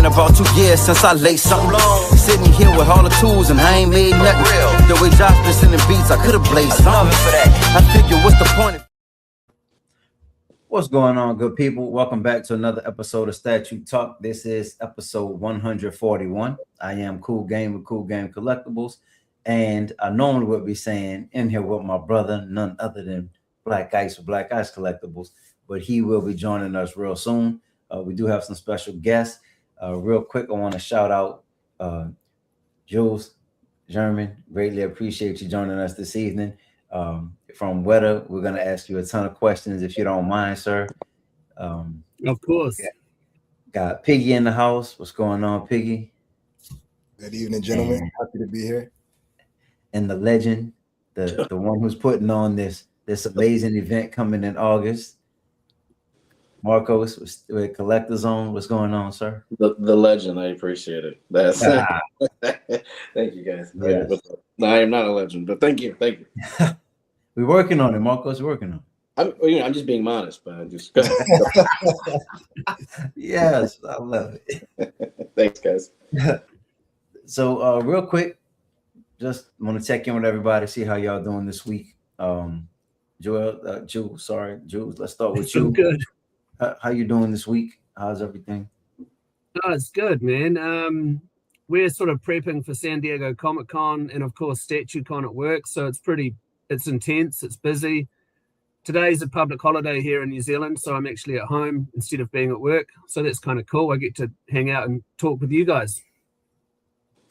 been about 2 years since I laid something long. Sitting here with all the tools and I ain't made nothing real. The way Josh been sending beats, I could've blazed something for that. I figure what's the point? What's going on, good people? Welcome back to another episode of Statue Talk. This is episode 141. I am Cool Game with Cool Game Collectibles, and I normally would be saying in here with my brother, none other than Black Ice with Black Ice Collectibles, but he will be joining us real soon. We do have some special guests. Real quick, I want to shout out Jules German. Greatly appreciate you joining us this evening. From Weta, we're going to ask you a ton of questions if you don't mind, sir. Of course. Got Piggy in the house. What's going on, Piggy? Good evening, gentlemen. Happy to be here. And the legend, the one who's putting on this amazing event coming in August, Marcos with Collector Zone. What's going on, sir? The legend. I appreciate it. That's thank you, guys. Yes. No, I am not a legend, but thank you. We're working on it. Marcos working on it. I'm just being modest, but I just Yes, I love it. Thanks, guys. So real quick, just want to check in with everybody, see how y'all doing this week. Jules, let's start with you. Good. How you doing this week? How's everything? Oh, it's good, man. We're sort of prepping for San Diego Comic-Con and of course StatueCon at work, so it's intense, it's busy. Today's a public holiday here in New Zealand, so I'm actually at home instead of being at work, so that's kind of cool. I get to hang out and talk with you guys.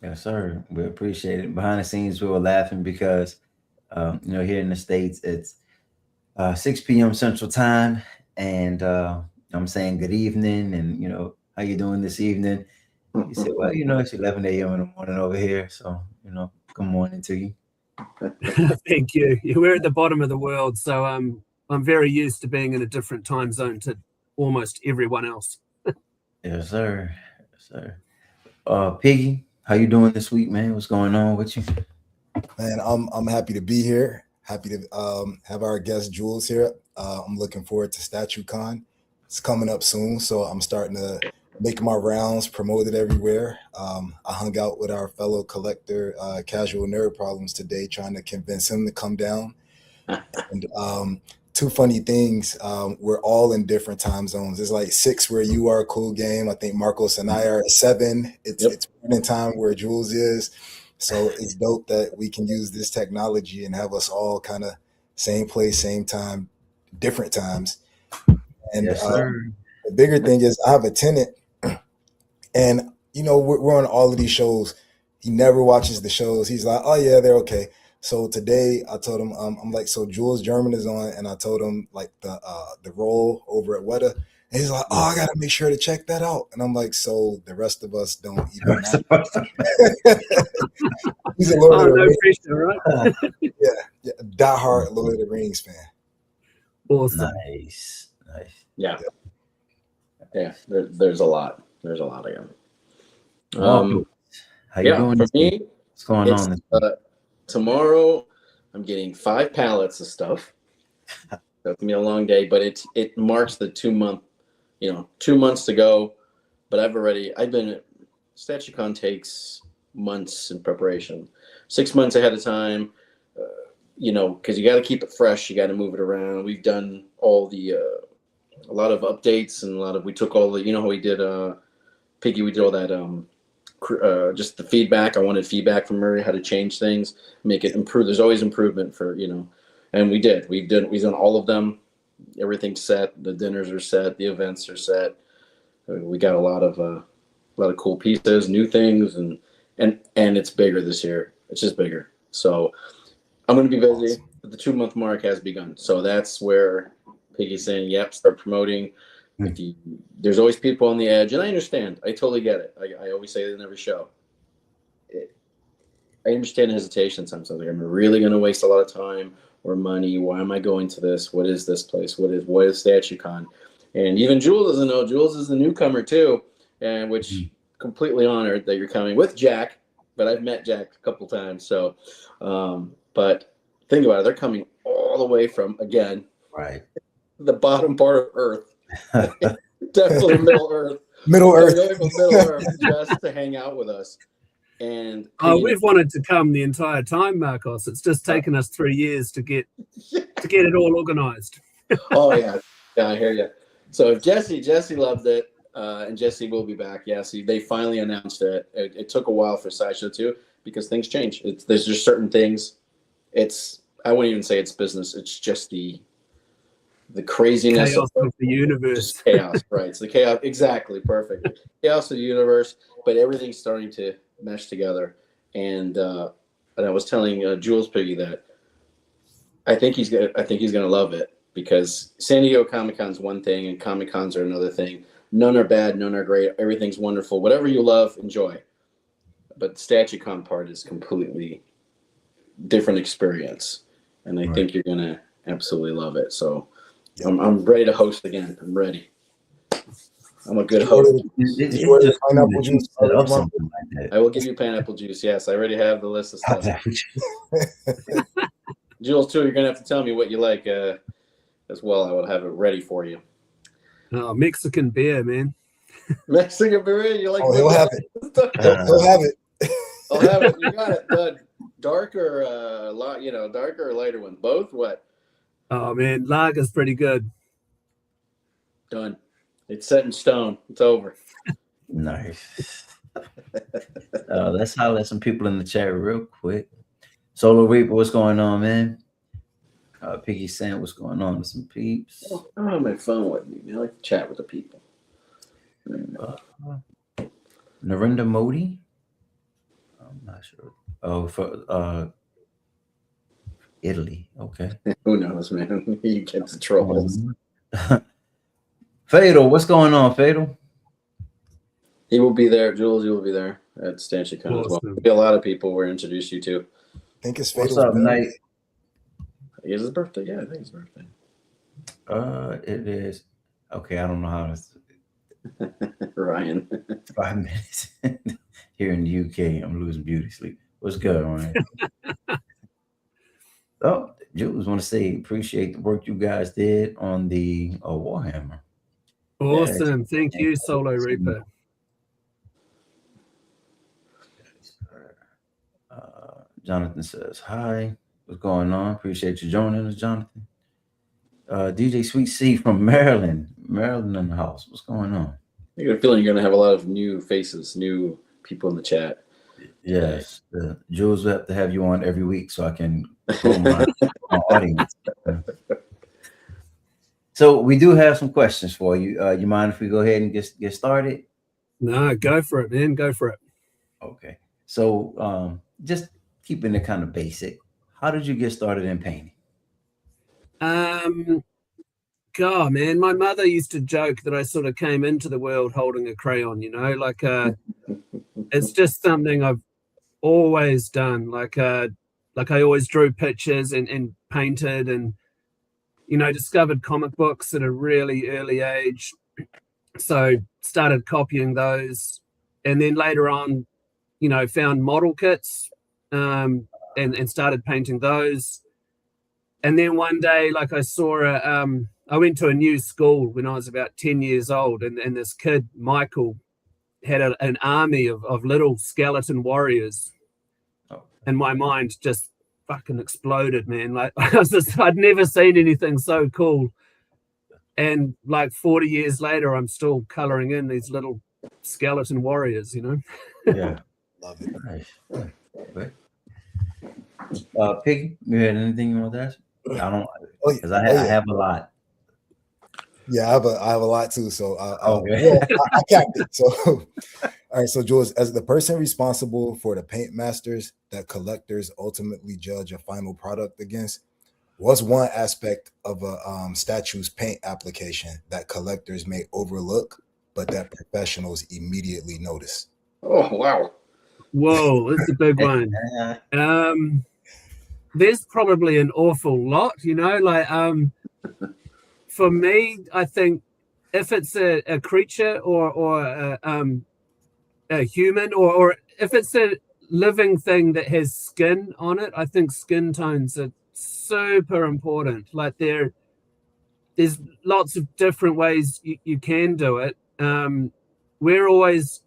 Yes, sir. We appreciate it. Behind the scenes, we were laughing because here in the States, it's 6 p.m. Central Time, and I'm saying good evening, and how you doing this evening? He said, well, it's 11 a.m. in the morning over here, so good morning to you. Thank you. We're at the bottom of the world, so I'm very used to being in a different time zone to almost everyone else. Yes, sir. Yes, sir. Piggy, how you doing this week, man? What's going on with you? Man, I'm happy to be here. Happy to have our guest Jules here. I'm looking forward to StatueCon. It's coming up soon, so I'm starting to make my rounds, promote it everywhere. I hung out with our fellow collector, Casual Nerd Problems today, trying to convince him to come down. And two funny things, we're all in different time zones. It's like 6 where you are, Cool Game. I think Marcos and I are at 7. It's morning time where Jules is. So it's dope that we can use this technology and have us all kind of same place, same time, different times. And yes, the bigger thing is I have a tenant, and we're on all of these shows. He never watches the shows. He's like, oh yeah, they're okay. So today I told him, I'm like, so Jules German is on, and I told him like the role over at Weta, and he's like, oh, I gotta make sure to check that out. And I'm like, so the rest of us don't even know. He's a Lord of the Rings. Pressure, right? Yeah, diehard Lord of the Rings fan. Awesome. Nice. Yeah. There's a lot. There's a lot again. How you doing? For me, what's going on? Tomorrow, I'm getting 5 pallets of stuff. That's gonna be a long day, but it marks the 2-month. 2 months to go. But I've been. StatueCon takes months in preparation, 6 months ahead of time. Because you got to keep it fresh. You got to move it around. We've done all the a lot of updates and we took all the, how we did Piggy, we did all that just the feedback. I wanted feedback from Murray, how to change things, make it improve. There's always improvement for, and we've done all of them. Everything's set. The dinners are set. The events are set. We got a lot of cool pieces, new things, and it's bigger this year. It's just bigger. So I'm going to be busy, but the 2-month mark has begun. So that's where Piggy's saying, yep, start promoting. There's always people on the edge, and I understand. I totally get it. I always say it in every show. I understand hesitation sometimes. Like, I'm really going to waste a lot of time or money. Why am I going to this? What is this place? What is StatueCon? And even Jules doesn't know. Jules is the newcomer too, and which completely honored that you're coming with Jack. But I've met Jack a couple times. So, but think about it. They're coming all the way from, again, right, the bottom part of Earth, definitely Middle Earth, Middle So Earth. going from Middle Earth just to hang out with us. And we've wanted to come the entire time, Marcos. It's just taken us 3 years to get it all organized. Oh yeah, I hear you. So Jesse loved it, and Jesse will be back. Yeah, see, they finally announced it. It took a while for Sideshow too because things change. There's just certain things. I wouldn't even say it's business. It's just the craziness Chaos of the universe. Just chaos, right? It's the chaos. Exactly, perfect. The chaos of the universe, but everything's starting to mesh together. And I was telling Jules Piggy that I think he's gonna love it because San Diego Comic-Con is one thing and Comic-Cons are another thing. None are bad, none are great. Everything's wonderful. Whatever you love, enjoy. But the StatueCon part is completely different experience, and I think you're gonna absolutely love it. So I'm ready to host again. I'm ready. I'm a good host. Pineapple juice. I will give you pineapple juice. Yes, I already have the list of stuff. Jules, too, you're gonna have to tell me what you like as well. I will have it ready for you. Oh, Mexican beer, man. Mexican beer, you like? Oh, he'll have it. He'll have it. I'll have it. You got it. Darker, darker or lighter one? Both? What? Oh man, lager's pretty good. Done. It's set in stone. It's over. Nice. Let's holler at some people in the chat real quick. Solo Reaper, what's going on, man? Piggy Sam, what's going on with some peeps? I don't have my phone with me. I like to chat with the people. Narendra Modi? I'm not sure. Oh, for Italy. Okay. Who knows, man? You get the trolls. Fatal, what's going on, Fatal? He will be there. Jules, you will be there at StatueCon as well. There'll be a lot of people we'll introduce you to. I think it's What's up, Knight? Is his birthday? Yeah, I think it's his birthday. It is. Okay, I don't know how to. Ryan. 5 minutes here in the UK. I'm losing beauty sleep. What's good, Ryan? Oh, Jules want to say appreciate the work you guys did on the Warhammer. Awesome. Yeah, thank you, Solo Reaper. Jonathan says, hi. What's going on? Appreciate you joining us, Jonathan. DJ Sweet C from Maryland. Maryland in the house. What's going on? I got a feeling you're going to have a lot of new faces, new people in the chat. Yes. Jules will have to have you on every week so I can grow my audience. So we do have some questions for you. You mind if we go ahead and get started? No, go for it, man. Go for it. Okay. So just keeping it kind of basic. How did you get started in painting? God, man, my mother used to joke that I sort of came into the world holding a crayon, like it's just something I've always done. Like I always drew pictures and painted and, discovered comic books at a really early age. So started copying those. And then later on, found model kits and started painting those. And then one day, I saw I went to a new school when I was about 10 years old, and this kid, Michael, had an army of little skeleton warriors. Oh. And my mind just fucking exploded, man. I'd never seen anything so cool. And 40 years later, I'm still coloring in these little skeleton warriors, Yeah. Love it. Nice. Okay. Piggy, you had anything you want to ask? I don't, because I have a lot. Yeah, I have a lot too. So I capped it. So all right. So Jules, as the person responsible for the paint masters that collectors ultimately judge a final product against, what's one aspect of a statue's paint application that collectors may overlook, but that professionals immediately notice? Oh wow. Whoa, that's a big one. There's probably an awful lot, for me, I think if it's a creature or a human or if it's a living thing that has skin on it, I think skin tones are super important. There's lots of different ways you can do it. we're always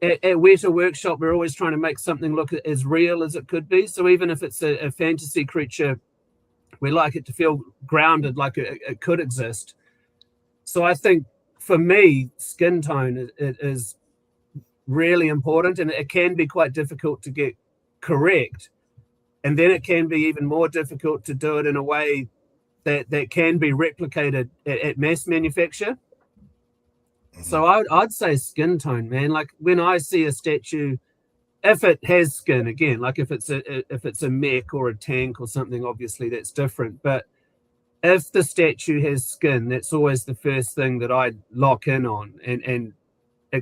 at Weta Workshop, we're always trying to make something look as real as it could be. So even if it's a fantasy creature, we like it to feel grounded, like it could exist. So I think for me, skin tone is really important, and it can be quite difficult to get correct. And then it can be even more difficult to do it in a way that can be replicated at mass manufacture. So I'd say skin tone, man. Like when I see a statue, if it has skin, again, like if it's a mech or a tank or something, obviously that's different. But if the statue has skin, that's always the first thing that I lock in on and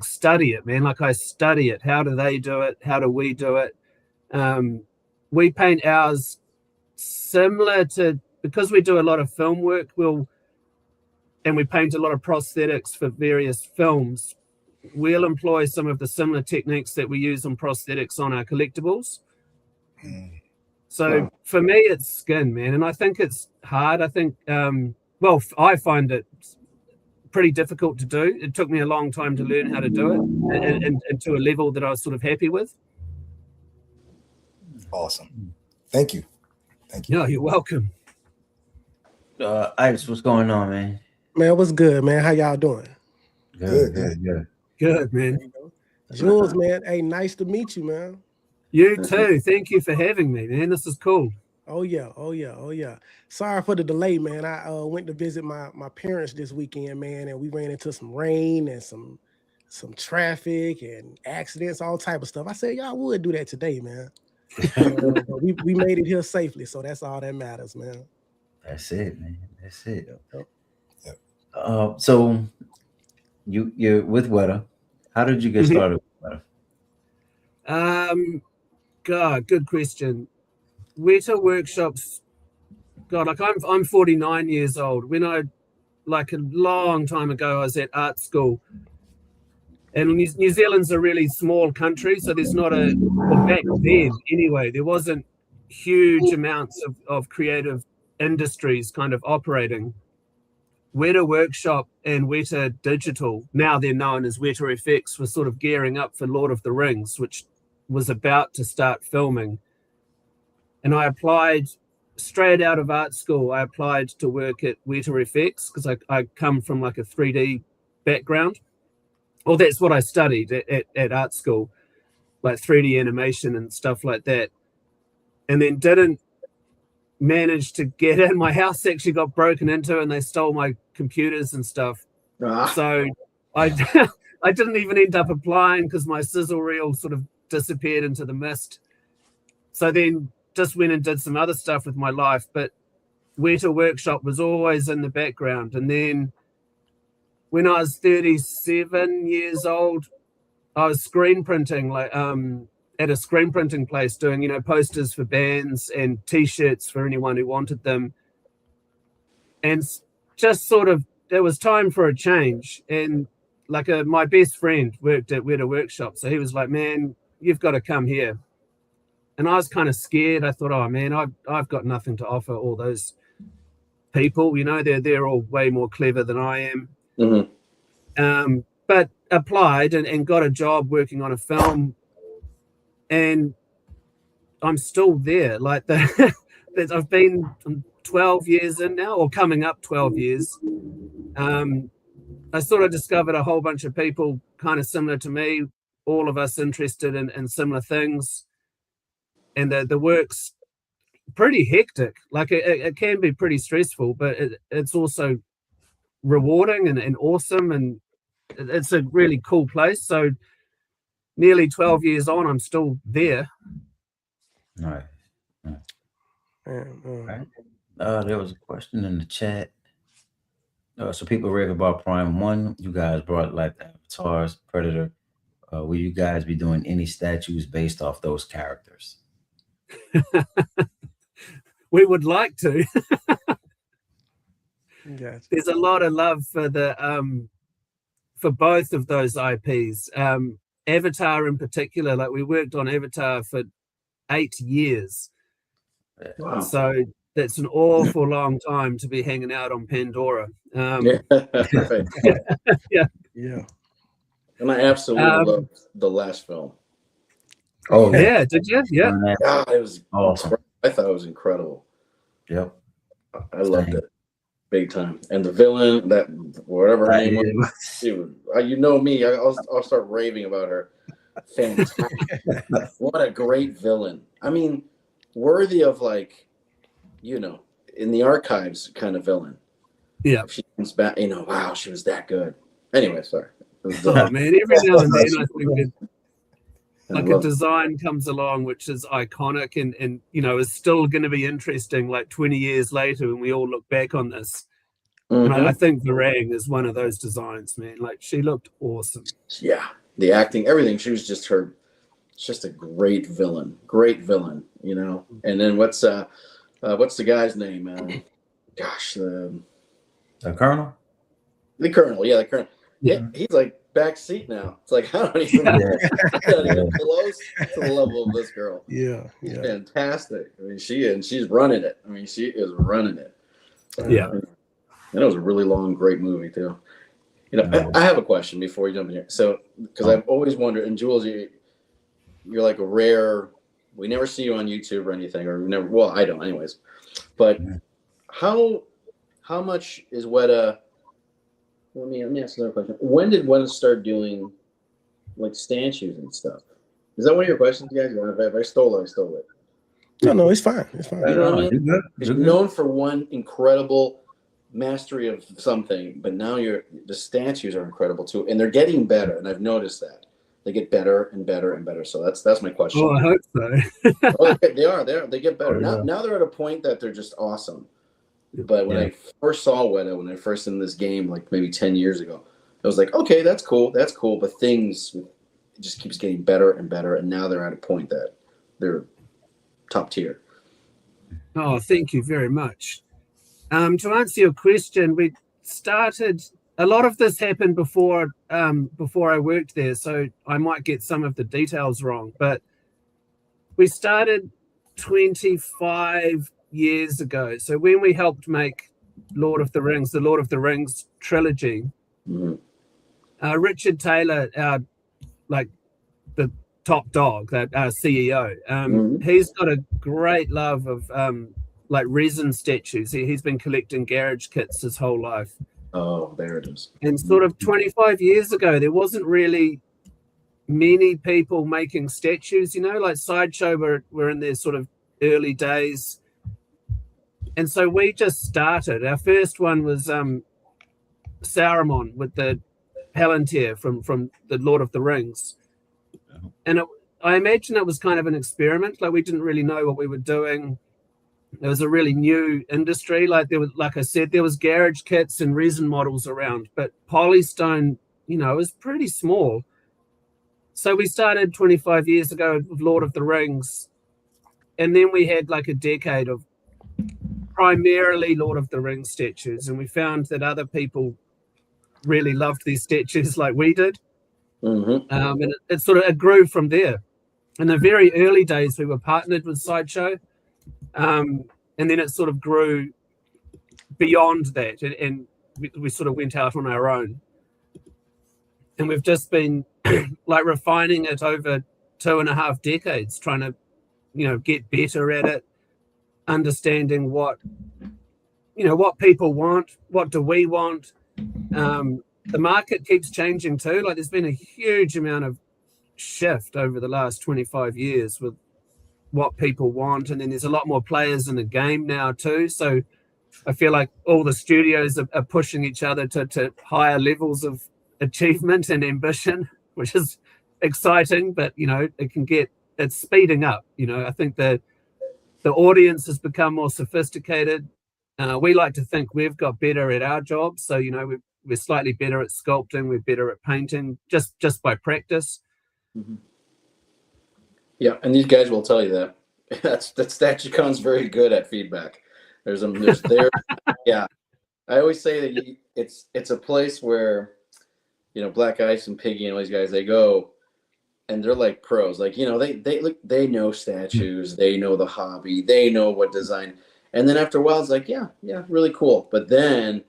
study it, man. Like I study it. How do they do it? How do we do it? We paint ours similar to, because we do a lot of film work, and we paint a lot of prosthetics for various films, we'll employ some of the similar techniques that we use on prosthetics on our collectibles. So for me, it's skin, man. And I think it's hard. I think, I find it pretty difficult to do. It took me a long time to learn how to do it and to a level that I was sort of happy with. Awesome. Thank you. Thank you. Yeah, you're welcome. Ives, what's going on, man? Man, what's good, man? How y'all doing? Good, man. Jules, man. Hey, nice to meet you, man. You too. Thank you for having me, man. This is cool. Oh yeah. Sorry for the delay, man. I went to visit my parents this weekend, man, and we ran into some rain and some traffic and accidents, all type of stuff. I said y'all would do that today, man. But we made it here safely, so that's all that matters, man. That's it, man. That's it. Yep. So you're with Weta. How did you get started with Weta? God, good question. Weta Workshops. God, like I'm 49 years old. When like a long time ago, I was at art school. And New Zealand's a really small country, so there's not back then anyway, there wasn't huge amounts of creative industries kind of operating. Weta Workshop and Weta Digital, now they're known as Weta FX, was sort of gearing up for Lord of the Rings, which was about to start filming. And I applied straight out of art school. I applied to work at Weta FX because I come from like a 3D background. Well, that's what I studied at art school, like 3D animation and stuff like that. And then didn't manage to get in. My house actually got broken into and they stole my computers and stuff. So I didn't even end up applying because my sizzle reel sort of disappeared into the mist. So then just went and did some other stuff with my life. But Weta Workshop was always in the background. And then when I was 37 years old, I was screen printing, like at a screen printing place, doing posters for bands and T-shirts for anyone who wanted them. And just sort of, there was time for a change. And like my best friend worked at Weta Workshop, so he was like, "Man, you've got to come here." And I was kind of scared. I thought, "Oh man, I've got nothing to offer all those people. They're all way more clever than I am." Mm-hmm. But applied and got a job working on a film, and I'm still there. Like I've been 12 years in now, or coming up 12 years. I sort of discovered a whole bunch of people kind of similar to me, all of us interested in similar things, and the work's pretty hectic. Like it can be pretty stressful, but it's also rewarding and awesome, and it's a really cool place. So nearly 12 years on, I'm still there. All right. Right. There was a question in the chat. So people rave about Prime 1. You guys brought like the avatars, Predator. Will you guys be doing any statues based off those characters? We would like to. Yes. There's a lot of love for for both of those IPs. Avatar in particular, like we worked on Avatar for 8 years. Wow. So that's an awful long time to be hanging out on Pandora. Yeah. Yeah. And I absolutely loved the last film. Oh Yeah, did you? Yeah. God, it was awesome. I thought it was incredible. Yep. I loved it big time. And the villain, that whatever her name was, you know me, I'll start raving about her. Fantastic. What a great villain. I mean, worthy of, like, you know, in the archives kind of villain. Yeah. If she comes back, you know, wow, she was that good. Anyway, sorry. Oh man, every now and then I think like a it. design comes along which is iconic and you know is still going to be interesting like 20 years later when we all look back on this. And I think Varang is one of those designs, man. Like, she looked awesome. Yeah, the acting, everything. She was just just a great villain, you know. And then what's the guy's name? Gosh, the Colonel. The Colonel, yeah, the Colonel. Yeah, he's like back seat now. It's like, I don't even close to the level of this girl. Yeah, she's fantastic. I mean, she's running it. I mean, she is running it. Yeah. And it was a really long, great movie too. You know, I have a question before you jump in here. So, because I've always wondered, and Jules, you're like a rare. We never see you on YouTube or anything, or we never. Well, I don't, anyways. But how much is Weta? Let me ask another question. When did Weta start doing like statues and stuff? Is that one of your questions, guys? If I stole it, I stole it. No, it's fine. It's fine. You know what I mean? It's known for one incredible mastery of something, but now the statues are incredible too, and they're getting better. And I've noticed that they get better and better and better. So that's my question. Oh, I hope so. They get better now. They're at a point that they're just awesome. But when I first saw Weta, when I first in this game, like maybe 10 years ago, I was like, okay, that's cool. But things just keeps getting better and better, and now they're at a point that they're top tier. Oh, thank you very much. To answer your question, we started. A lot of this happened before I worked there, so I might get some of the details wrong. But we started 25 years ago. So when we helped make the Lord of the Rings trilogy, Richard Taylor, the top dog, our CEO, he's got a great love of like resin statues. He's been collecting garage kits his whole life. Oh, there it is. And sort of 25 years ago, there wasn't really many people making statues, you know, like Sideshow were in their sort of early days. And so we just started. Our first one was Saruman with the Palantir from the Lord of the Rings. And I imagine it was kind of an experiment. Like, we didn't really know what we were doing. It was a really new industry. Like I said, there was garage kits and resin models around, but polystone, you know, was pretty small. So we started 25 years ago with Lord of the Rings, and then we had like a decade of primarily Lord of the Rings statues, and we found that other people really loved these statues like we did. And it grew from there. In the very early days, we were partnered with Sideshow. And then it sort of grew beyond that, and we sort of went out on our own. And we've just been like refining it over 2.5 decades, trying to, you know, get better at it, understanding what people want, what do we want. The market keeps changing too. Like, there's been a huge amount of shift over the last 25 years with what people want, and then there's a lot more players in the game now too, so I feel like all the studios are pushing each other to higher levels of achievement and ambition, which is exciting. But you know, it's speeding up. You know, I think the audience has become more sophisticated. We like to think we've got better at our jobs, so you know, we're slightly better at sculpting, we're better at painting, just by practice. Yeah, and these guys will tell you that. That StatueCon's very good at feedback. There's there. Yeah, I always say that it's a place where, you know, Black Ice and Piggy and all these guys, they go, and they're like pros. Like, you know, they know statues, they know the hobby, they know what design. And then after a while, it's like, yeah, really cool. But then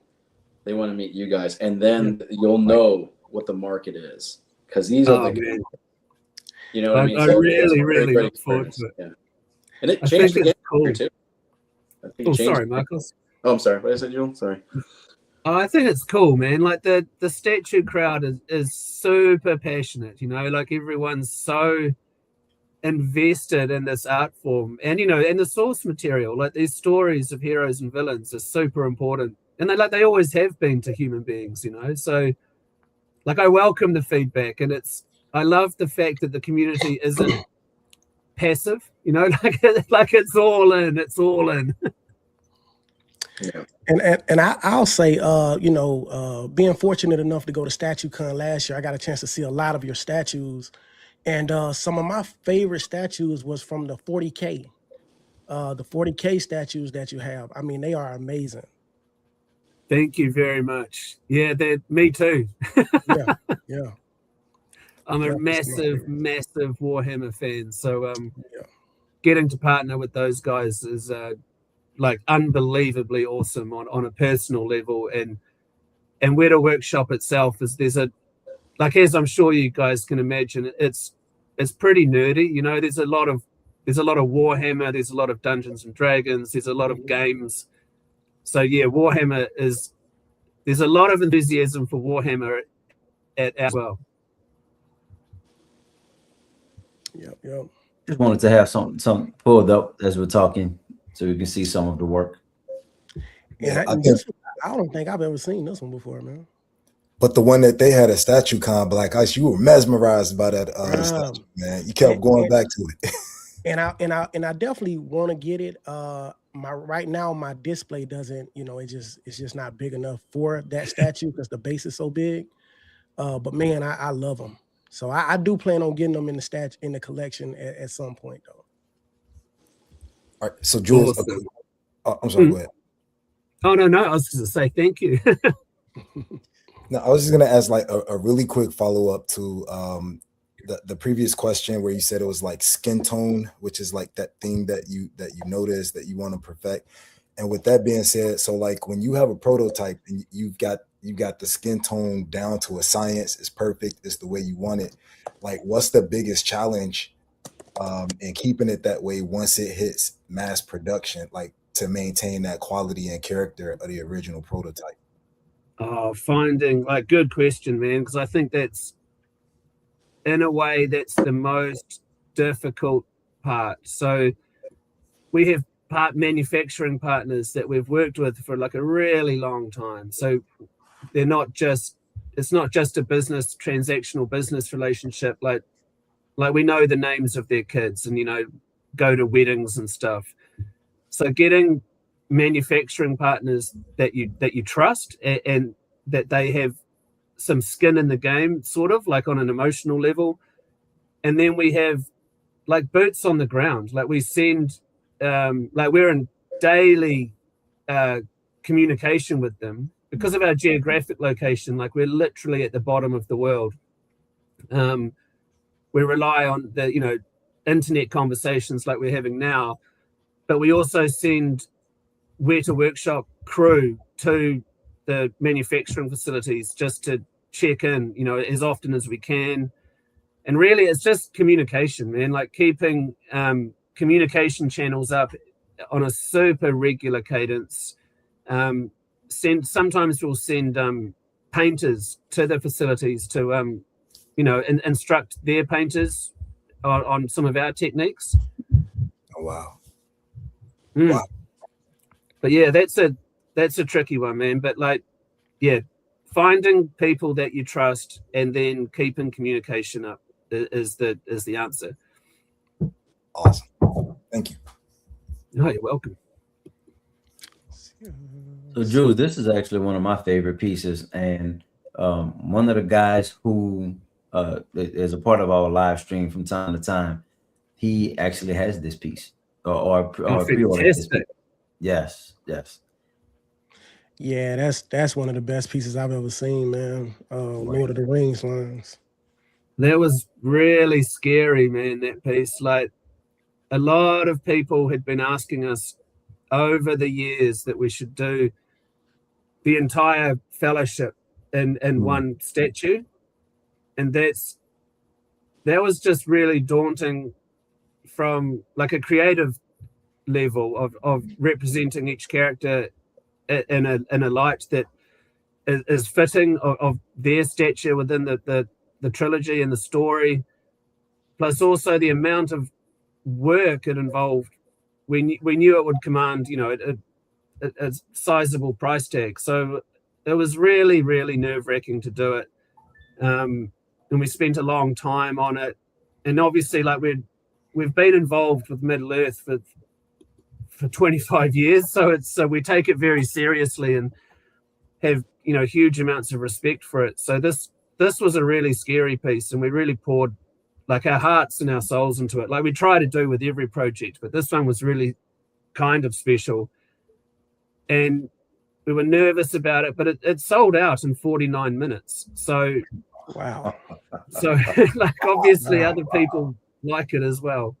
they want to meet you guys, and then you'll know what the market is. because these are the man. you know what I mean. I So really great look forward to it. Yeah, and it I changed think the game it's cool. too. I think Oh, it changed sorry, Michael. Oh, I'm sorry. What did I say, Joel? Sorry. I think it's cool, man. Like the statue crowd is super passionate, you know, like everyone's so invested in this art form, and you know, and the source material, like these stories of heroes and villains are super important, and they always have been to human beings, you know. So like I welcome the feedback, and I love the fact that the community isn't passive, you know, like it's all in. Yeah. And I'll say, being fortunate enough to go to StatueCon last year, I got a chance to see a lot of your statues, and some of my favorite statues was from the 40K, the 40K statues that you have. I mean, they are amazing. Thank you very much. Yeah, me too. Yeah. I'm a massive Warhammer fan, so getting to partner with those guys is like unbelievably awesome on a personal level, and Weta Workshop itself there's a, like, as I'm sure you guys can imagine, it's pretty nerdy, you know. There's a lot of Warhammer, there's a lot of Dungeons and Dragons, there's a lot of games. So yeah, Warhammer there's a lot of enthusiasm for Warhammer as well. Yep. Just wanted to have something pulled up as we're talking, so we can see some of the work. Yeah, I don't think I've ever seen this one before, man. But the one that they had at StatueCon, Black Ice, you were mesmerized by that statue, man. You kept going back to it. and I definitely want to get it. Right now my display doesn't, you know, it's just not big enough for that statue because the base is so big. But man, I love them. So I do plan on getting them in the collection at some point, though. All right, so Jules, Awesome. I'm sorry, go ahead. Oh no, I was just gonna say thank you. No, I was just gonna ask like a really quick follow-up to the previous question where you said it was like skin tone, which is like that thing that you notice that you want to perfect. And with that being said, so like when you have a prototype and you've got the skin tone down to a science, it's perfect, it's the way you want it. Like, what's the biggest challenge in keeping it that way once it hits mass production, like to maintain that quality and character of the original prototype? Oh, finding, like, good question, man, because I think that's, in a way, that's the most difficult part. So we have manufacturing partners that we've worked with for like a really long time. So it's not just a transactional business relationship. Like we know the names of their kids and, you know, go to weddings and stuff. So getting manufacturing partners that you trust and that they have some skin in the game, sort of like on an emotional level. And then we have like boots on the ground. Like we send, like we're in daily communication with them because of our geographic location. Like we're literally at the bottom of the world. We rely on the, you know, internet conversations like we're having now, but we also send Weta Workshop crew to the manufacturing facilities just to check in, you know, as often as we can. And really it's just communication, man, like keeping communication channels up on a super regular cadence. Sometimes we'll send painters to the facilities to you know, instruct their painters on some of our techniques. Oh wow. Wow. But yeah, that's a tricky one, man. But like, yeah, finding people that you trust and then keeping communication up is the answer. Awesome. Thank you. No, you're welcome. So Drew, this is actually one of my favorite pieces, and one of the guys who is a part of our live stream from time to time, he actually has this piece or pre-ordered this piece. Yes. Yeah, that's one of the best pieces I've ever seen, man. Lord of the Rings lines. That was really scary, man, that piece. Like, a lot of people had been asking us over the years that we should do the entire fellowship in one statue. and that was just really daunting from like a creative level of representing each character in a light that is fitting of their stature within the trilogy and the story, plus also the amount of work it involved. We knew it would command, you know, a sizable price tag, so it was really, really nerve-wracking to do it, and we spent a long time on it. And obviously, like we've been involved with Middle Earth for 25 years, so we take it very seriously and have, you know, huge amounts of respect for it. So this was a really scary piece, and we really poured like our hearts and our souls into it, like we try to do with every project, but this one was really kind of special. And we were nervous about it, but it sold out in 49 minutes. So Wow. So like obviously other people like it as well.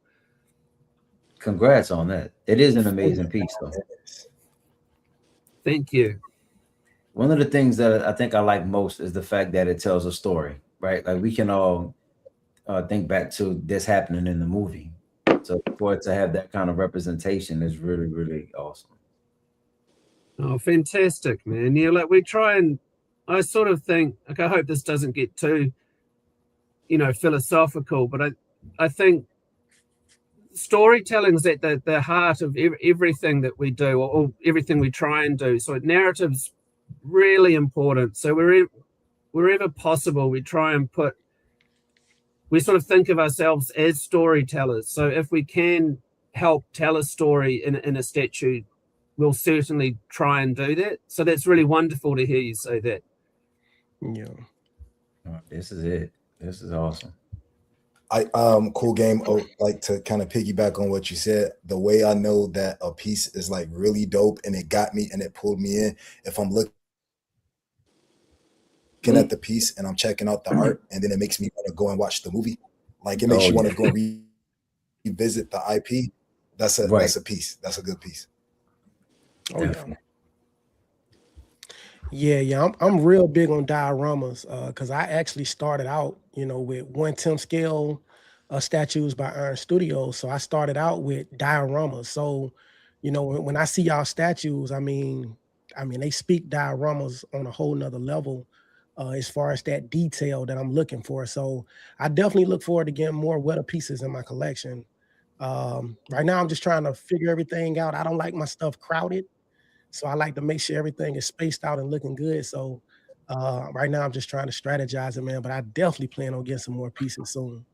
Congrats on that. It is an amazing piece, though. Thank you. One of the things that I think I like most is the fact that it tells a story, right? Like we can all think back to this happening in the movie. So for it to have that kind of representation is really, really awesome. Oh, fantastic, man. Yeah, like we try, and I sort of think, like, I hope this doesn't get too, you know, philosophical, but I think storytelling is at the heart of everything that we do, or everything we try and do. So narrative's really important. So wherever possible, we try and we sort of think of ourselves as storytellers. So if we can help tell a story in a statue, we'll certainly try and do that. So that's really wonderful to hear you say that. Yeah. This is it. This is awesome. Cool game. Oh, like to kind of piggyback on what you said, the way I know that a piece is like really dope and it got me and it pulled me in, if I'm looking at the piece and I'm checking out the art, and then it makes me want to go and watch the movie. Like it makes you want to go revisit the IP. That's a piece. That's a good piece. Oh yeah. I'm real big on dioramas because I actually started out, you know, with 1/10 scale statues by Iron Studios. So I started out with dioramas. So, you know, when I see y'all statues, I mean, they speak dioramas on a whole nother level as far as that detail that I'm looking for. So I definitely look forward to getting more Weta pieces in my collection. Right now, I'm just trying to figure everything out. I don't like my stuff crowded. So I like to make sure everything is spaced out and looking good. So right now I'm just trying to strategize it, man. But I definitely plan on getting some more pieces soon.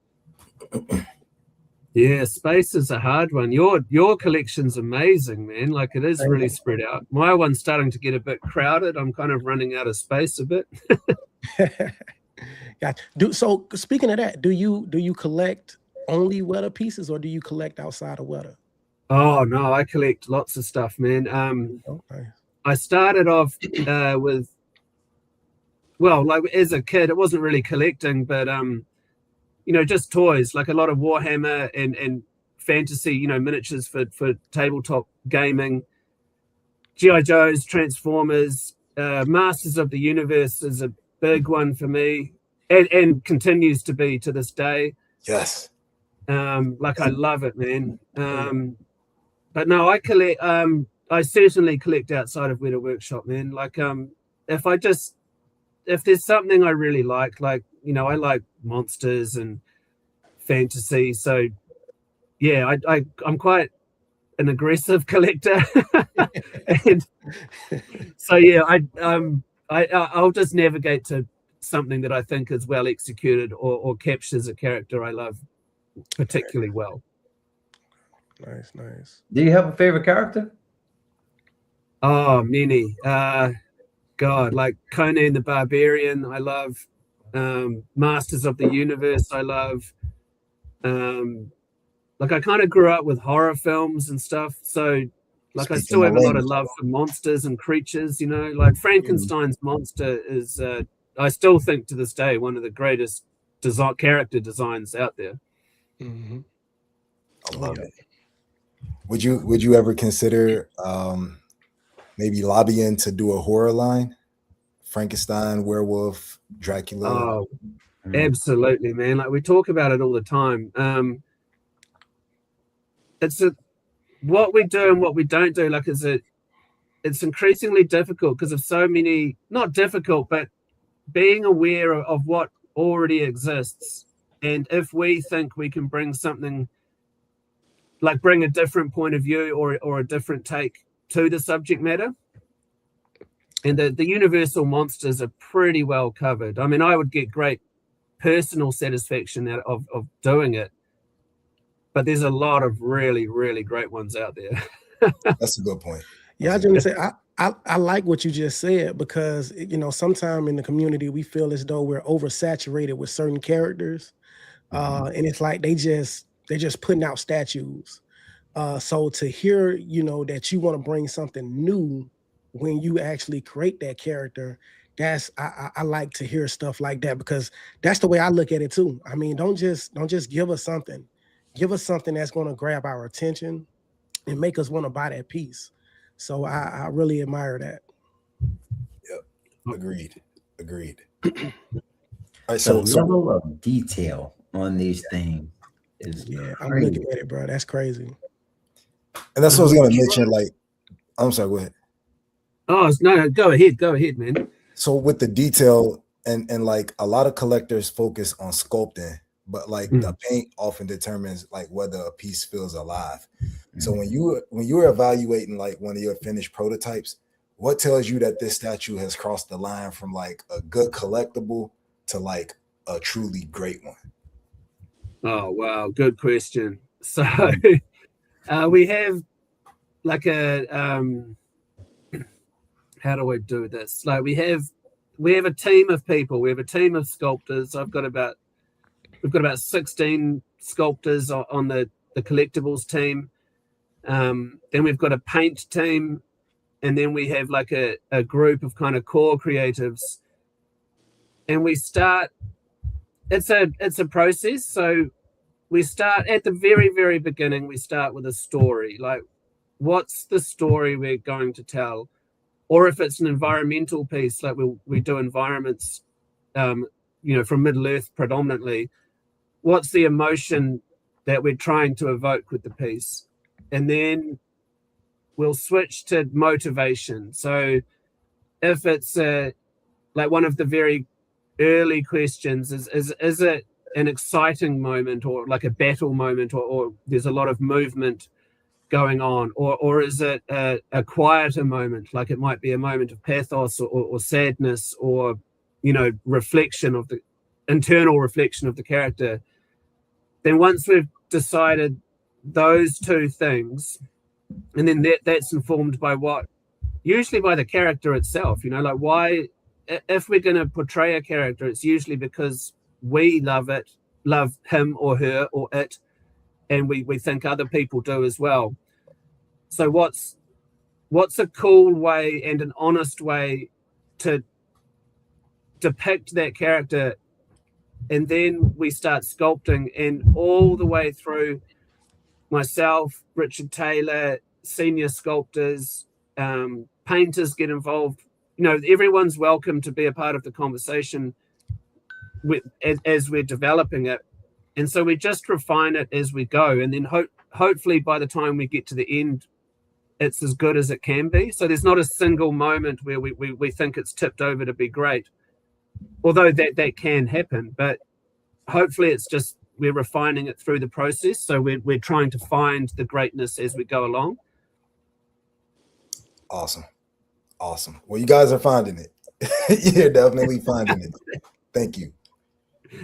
Yeah, space is a hard one. Your collection's amazing, man. Like it is really spread out. My one's starting to get a bit crowded. I'm kind of running out of space a bit. Yeah. So speaking of that, do you collect only Weta pieces, or do you collect outside of Weta? Oh no, I collect lots of stuff, man. Okay. I started off with, well, like as a kid, it wasn't really collecting, but you know, just toys, like a lot of Warhammer and fantasy, you know, miniatures for tabletop gaming. G.I. Joes, Transformers, Masters of the Universe is a big one for me, and continues to be to this day. Yes. Like I love it, man. But no, I collect. I certainly collect outside of Weta Workshop, man. Like, if there's something I really like, you know, I like monsters and fantasy. So, yeah, I'm quite an aggressive collector, and so yeah, I'll just navigate to something that I think is well executed or captures a character I love particularly well. Nice. Do you have a favorite character? Oh, many. God, like Conan the Barbarian, I love. Masters of the Universe, I love. Like I kind of grew up with horror films and stuff, so like I still have a lot of love for monsters and creatures. You know, like Frankenstein's monster is. I still think to this day one of the greatest character designs out there. Mm-hmm. I love it. Would you ever consider maybe lobbying to do a horror line? Frankenstein, werewolf, Dracula. Oh, Absolutely, man. Like we talk about it all the time. What we do and what we don't do. Like, it's increasingly difficult because of so many. Not difficult, but being aware of what already exists, and if we think we can bring something, like bring a different point of view or a different take to the subject matter. And the universal monsters are pretty well covered. I mean, I would get great personal satisfaction out of doing it, but there's a lot of really, really great ones out there. That's a good point. Yeah, I was gonna say I like what you just said, because sometimes in the community we feel as though we're oversaturated with certain characters, and it's like they're just putting out statues. So to hear that you want to bring something new when you actually create that character, that's I like to hear stuff like that, because that's the way I look at it too. I mean, don't just give us something. Give us something that's going to grab our attention and make us want to buy that piece. So I really admire that. Yep. Agreed. All right, The level of detail on these things is I'm looking at it, bro. That's crazy. And that's what I was gonna mention. Like, I'm sorry, go ahead. Oh no, go ahead, man. So with the detail and like a lot of collectors focus on sculpting, but like the paint often determines like whether a piece feels alive. So when you're evaluating like one of your finished prototypes, what tells you that this statue has crossed the line from like a good collectible to like a truly great one? Oh wow, good question. So we have like a how do I do this? Like we have a team of people. We have a team of sculptors. We've got about 16 sculptors on the collectibles team. Then we've got a paint team, and then we have like a group of kind of core creatives. And we start. It's a process. So we start at the very, very beginning. We start with a story. Like, what's the story we're going to tell? Or if it's an environmental piece, like we do environments, from Middle Earth predominantly, what's the emotion that we're trying to evoke with the piece? And then we'll switch to motivation. So if it's like one of the very early questions is it an exciting moment, or like a battle moment, or there's a lot of movement going on, or is it a quieter moment, like it might be a moment of pathos or sadness, or reflection of the internal reflection of the character. Then once we've decided those two things, and then that's informed by usually by the character itself, like why, if we're going to portray a character, it's usually because we love him or her or it, and we think other people do as well. So what's a cool way and an honest way to depict that character? And then we start sculpting, and all the way through, myself, Richard Taylor, senior sculptors, painters get involved. Everyone's welcome to be a part of the conversation as we're developing it. And so we just refine it as we go, and then hopefully by the time we get to the end, it's as good as it can be. So there's not a single moment where we think it's tipped over to be great, although that can happen. But hopefully it's just we're refining it through the process. So we're trying to find the greatness as we go along. Awesome. Well, you guys are finding it. You're definitely finding it. Thank you.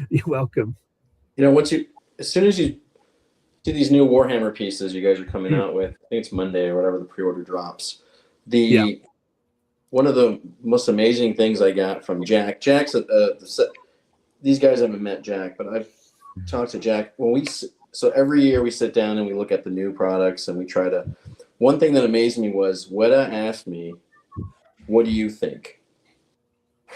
You're welcome. As soon as you see these new Warhammer pieces you guys are coming out with, I think it's Monday or whatever the pre-order drops. One of the most amazing things I got from Jack. Jack's these guys haven't met Jack, but I've talked to Jack. So every year we sit down and we look at the new products, and we try to. One thing that amazed me was Weta asked me, "What do you think?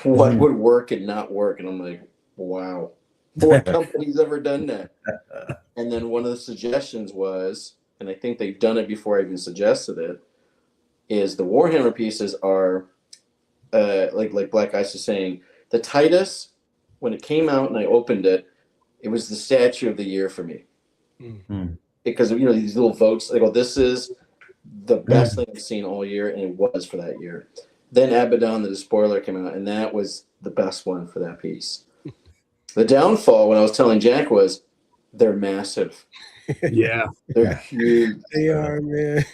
What would work and not work?" And I'm like, "Wow, what company's ever done that?" And then one of the suggestions was, and I think they've done it before I even suggested it, is the Warhammer pieces are like Black Ice is saying, the tightest when it came out and I opened it, it was the statue of the year for me. Because these little votes, they go, this is the best thing I've seen all year, and it was for that year. Then Abaddon the Despoiler came out, and that was the best one for that piece. The downfall, when I was telling Jack, was they're massive. Yeah. They're huge. They are, man.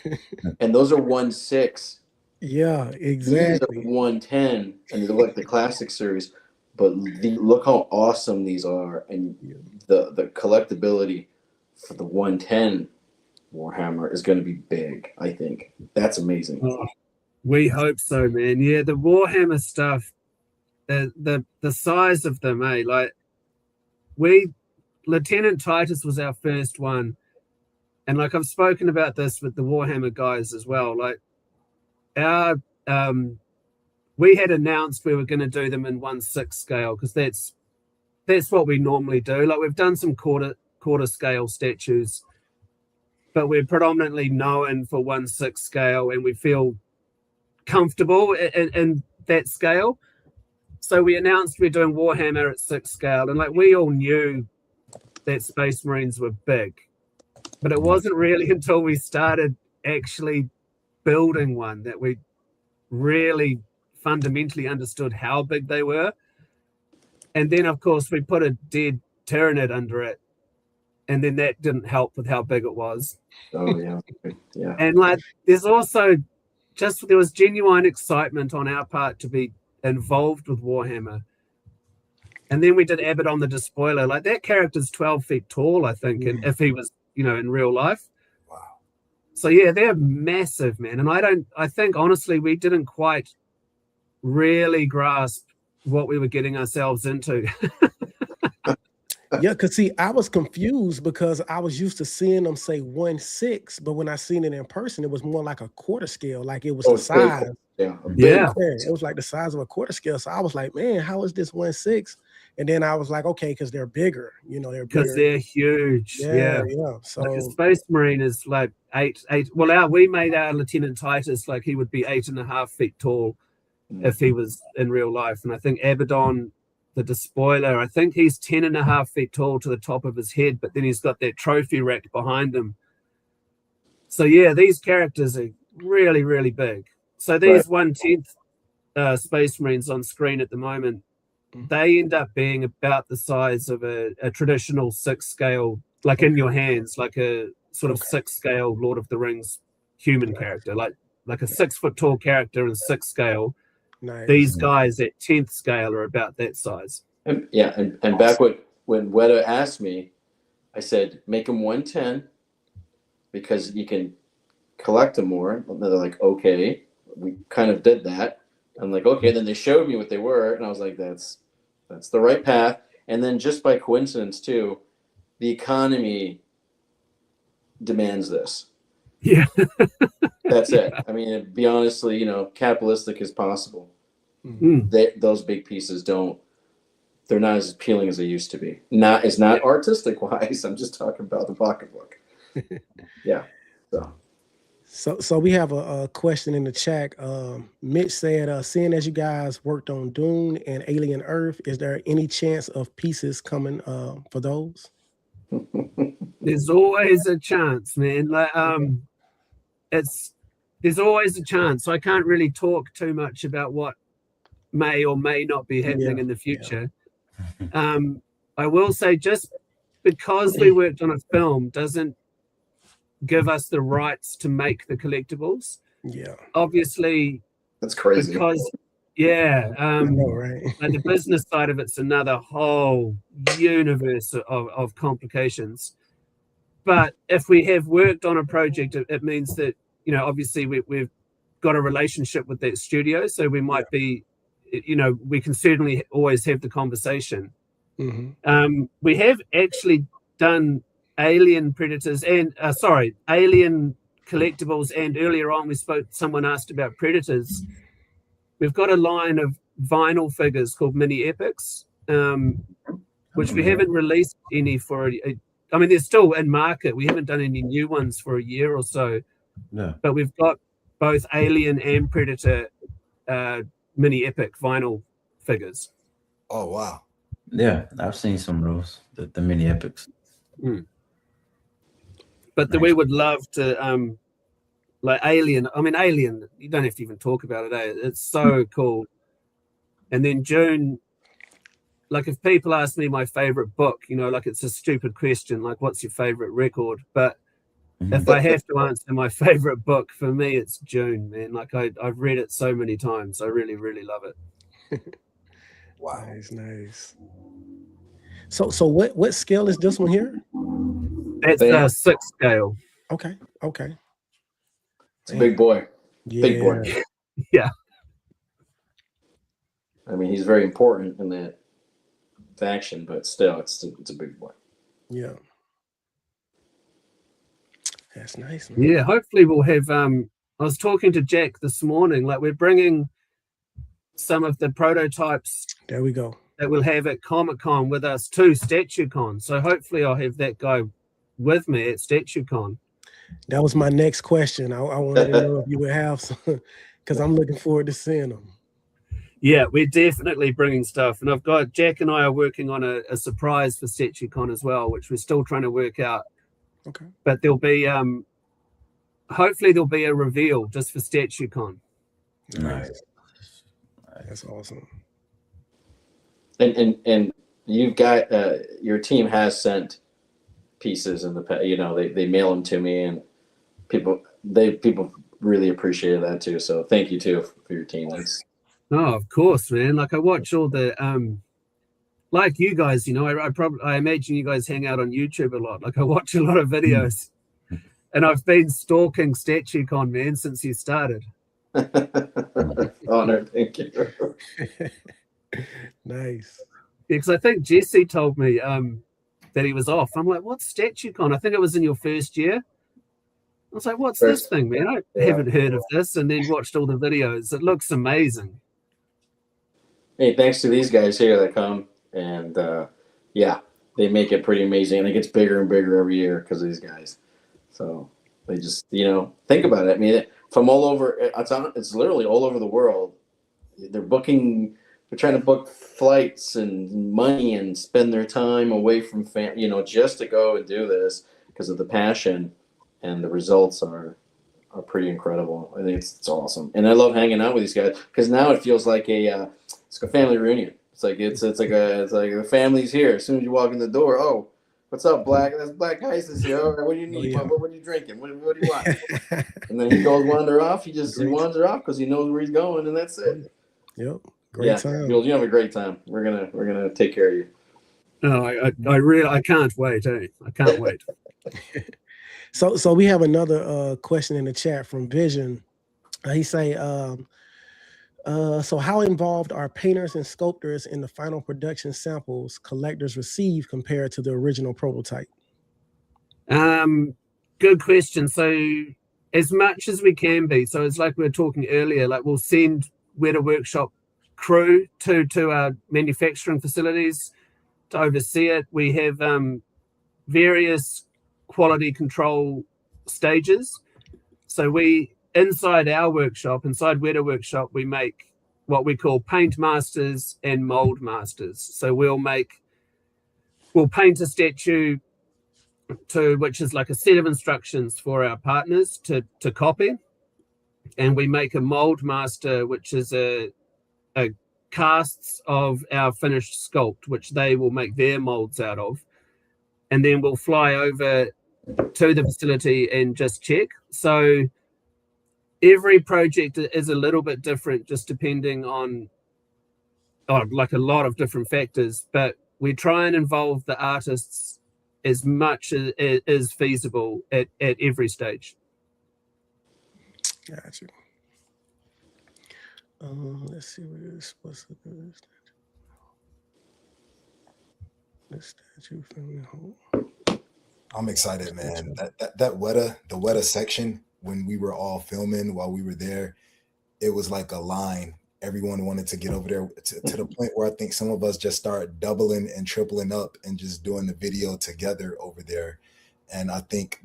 And those are 1/6. Yeah, exactly. These are 1/10, and they're like the classic series. But look how awesome these are, and the collectability for the 1/10 Warhammer is going to be big. I think that's amazing. Oh, we hope so, man. Yeah, the Warhammer stuff, the size of them, like Lieutenant Titus was our first one, and like I've spoken about this with the Warhammer guys as well. Like our we had announced we were going to do them in 1/6 scale because that's what we normally do. Like we've done some quarter scale statues, but we're predominantly known for 1/6 scale, and we feel comfortable in that scale. So we announced we're doing Warhammer at 6 scale, and like we all knew that Space Marines were big, but it wasn't really until we started actually building one that we really fundamentally understood how big they were. And then of course we put a dead Tyranid under it, and then that didn't help with how big it was. Oh yeah. Yeah. And like there was genuine excitement on our part to be involved with Warhammer. And then we did Abaddon the Despoiler. Like that character's 12 feet tall, I think, and if he was, in real life. Wow. So yeah, they're massive, man. And I think honestly we didn't quite really grasp what we were getting ourselves into. Yeah, because see, I was confused because I was used to seeing them say 1/6, but when I seen it in person, it was more like a quarter scale, like it was the size. Yeah. Yeah. It was like the size of a quarter scale. So I was like, man, how is this 1/6? And then I was like, okay, because they're bigger, they're Because bigger. they're huge. Yeah. So like a Space Marine is like 8. Well, we made our Lieutenant Titus like he would be 8.5 feet tall if he was in real life. And I think Abaddon the Despoiler, I think he's 10.5 feet tall to the top of his head, but then he's got that trophy rack behind him. So yeah, these characters are really, really big. So these 1/10 Space Marines on screen at the moment, they end up being about the size of a traditional 6 scale, like in your hands, like a sort of 6 scale Lord of the Rings human character, like a 6 foot tall character in 6 scale. nice. These guys at 10th scale are about that size. And back when Weta asked me, I said, make them 1/10 because you can collect them more. And they're like, okay, we kind of did that. I'm like, okay. Then they showed me what they were, and I was like, that's the right path. And then just by coincidence too, the economy demands this. Yeah. That's it. I mean, be honestly, capitalistic as possible. Those big pieces they're not as appealing as they used to be. It's not artistic wise. I'm just talking about the pocketbook. Yeah. So we have a question in the chat. Mitch said, seeing as you guys worked on Dune and Alien Earth, is there any chance of pieces coming for those? There's always a chance, man. Like there's always a chance. I can't really talk too much about what may or may not be happening in the future. I will say, just because we worked on a film doesn't give us the rights to make the collectibles. Yeah, obviously that's crazy. I Because know, right? like the business side of it's another whole universe of complications. But if we have worked on a project, it means that obviously we've got a relationship with that studio, so we might be, we can certainly always have the conversation. We have actually done Alien Predators and Alien collectibles, and earlier on someone asked about Predators. We've got a line of vinyl figures called mini epics, which we haven't released any for I mean, they're still in market. We haven't done any new ones for a year or so. No. But we've got both Alien and Predator mini epic vinyl figures. Oh wow. Yeah, I've seen some of those, the mini epics. But Nice. we would love to like Alien. I mean, Alien, you don't have to even talk about it, eh? It's so cool. And then June, like if people ask me my favorite book, you know, like it's a stupid question, like what's your favorite record? But if I have to answer my favorite book, for me, it's June, man. Like I've read it so many times. I really, really love it. Wow. Nice. So what scale is this one here? It's a 6 scale. Okay. It's a big boy. Yeah. Big boy. Yeah. I mean, he's very important in that faction, but still, it's a big boy. Yeah. That's nice, man. Yeah, hopefully we'll have I was talking to Jack this morning, like we're bringing some of the prototypes There we go. that we'll have at Comic-Con with us to StatueCon. So hopefully I'll have that guy with me at StatueCon. That was my next question. I wanted to know if you would have some, because I'm looking forward to seeing them. Yeah, we're definitely bringing stuff. And I've got Jack and I are working on a surprise for StatueCon as well, which we're still trying to work out. Okay. But there'll be hopefully there'll be a reveal just for StatueCon. Nice. That's awesome. And you've got your team has sent pieces in the past. You know, they mail them to me, and people really appreciated that too. So thank you too for your team. That's Oh, of course, man. Like I watch all the like you guys, you know, I imagine you guys hang out on YouTube a lot. Like I watch a lot of videos, and I've been stalking StatueCon, man, since you started. honored. Thank you. Nice. Because I think Jesse told me that he was off. I'm like, what's StatueCon? I think it was in your first year. I was like, what's this thing, man? I haven't heard of this. And then watched all the videos. It looks amazing. Hey, thanks to these guys here that come, and yeah, they make it pretty amazing, and it gets bigger and bigger every year because of these guys. So they just, you know, think about it. I mean, from all over, it's literally all over the world. They're trying to book flights and money and spend their time away from you know, just to go and do this because of the passion, and the results are pretty incredible. I think it's awesome, and I love hanging out with these guys because now it feels like it's a family reunion. It's like the family's here. As soon as you walk in the door, oh, what's up, Black? That's Black Isis here. All right, what do you need? Oh, yeah. What are you drinking? What do you want? And then he goes wander off. He wanders off because he knows where he's going, and that's it. Yep. Great time. Jules, you have a great time. We're gonna take care of you. Oh, I can't wait. I can't wait. So we have another question in the chat from Vision. He say, so how involved are painters and sculptors in the final production samples collectors receive compared to the original prototype? Good question. So as much as we can be. So it's like we were talking earlier, like we'll send Weta Workshop crew to our manufacturing facilities to oversee it. We have various quality control stages. So inside our workshop, inside Weta Workshop, we make what we call paint masters and mold masters. So we'll paint a statue which is like a set of instructions for our partners to copy, and we make a mold master, which is a casts of our finished sculpt, which they will make their molds out of, and then we'll fly over to the facility and just check. So every project is a little bit different, just depending on like a lot of different factors, but we try and involve the artists as much as is feasible at every stage. Gotcha. Let's see what it is supposed to do. This statue family home. I'm excited, man. That Weta section, when we were all filming while we were there, it was like a line. Everyone wanted to get over there to the point where I think some of us just start doubling and tripling up and just doing the video together over there. And I think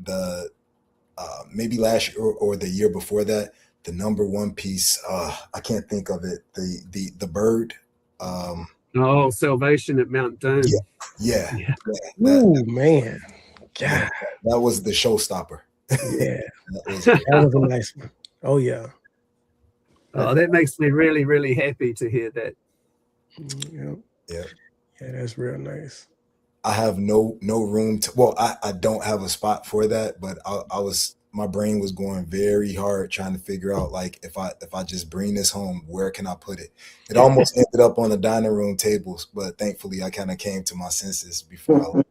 maybe last year or the year before that, the number one piece, I can't think of it, the bird, Oh, Salvation at Mount Doom. Yeah. Ooh, man. God. That was the showstopper. Yeah. That was a nice one. Oh, yeah. Oh, that makes me really, really happy to hear that. Yeah, that's real nice. I have no room to. Well, I don't have a spot for that, but my brain was going very hard trying to figure out, like, if I just bring this home, where can I put it? It almost ended up on the dining room tables, but thankfully I kind of came to my senses before I left.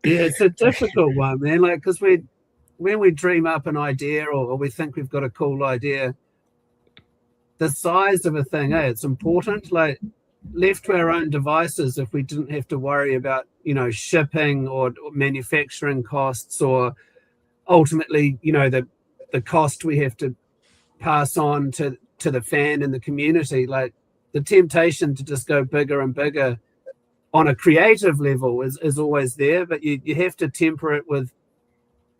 Yeah, it's a difficult one, man. Like, because when we dream up an idea or we think we've got a cool idea, the size of a thing, it's important. Like, left to our own devices, if we didn't have to worry about, shipping or manufacturing costs, or ultimately, the cost we have to pass on to the fan and the community, like the temptation to just go bigger and bigger on a creative level is always there, but you have to temper it with,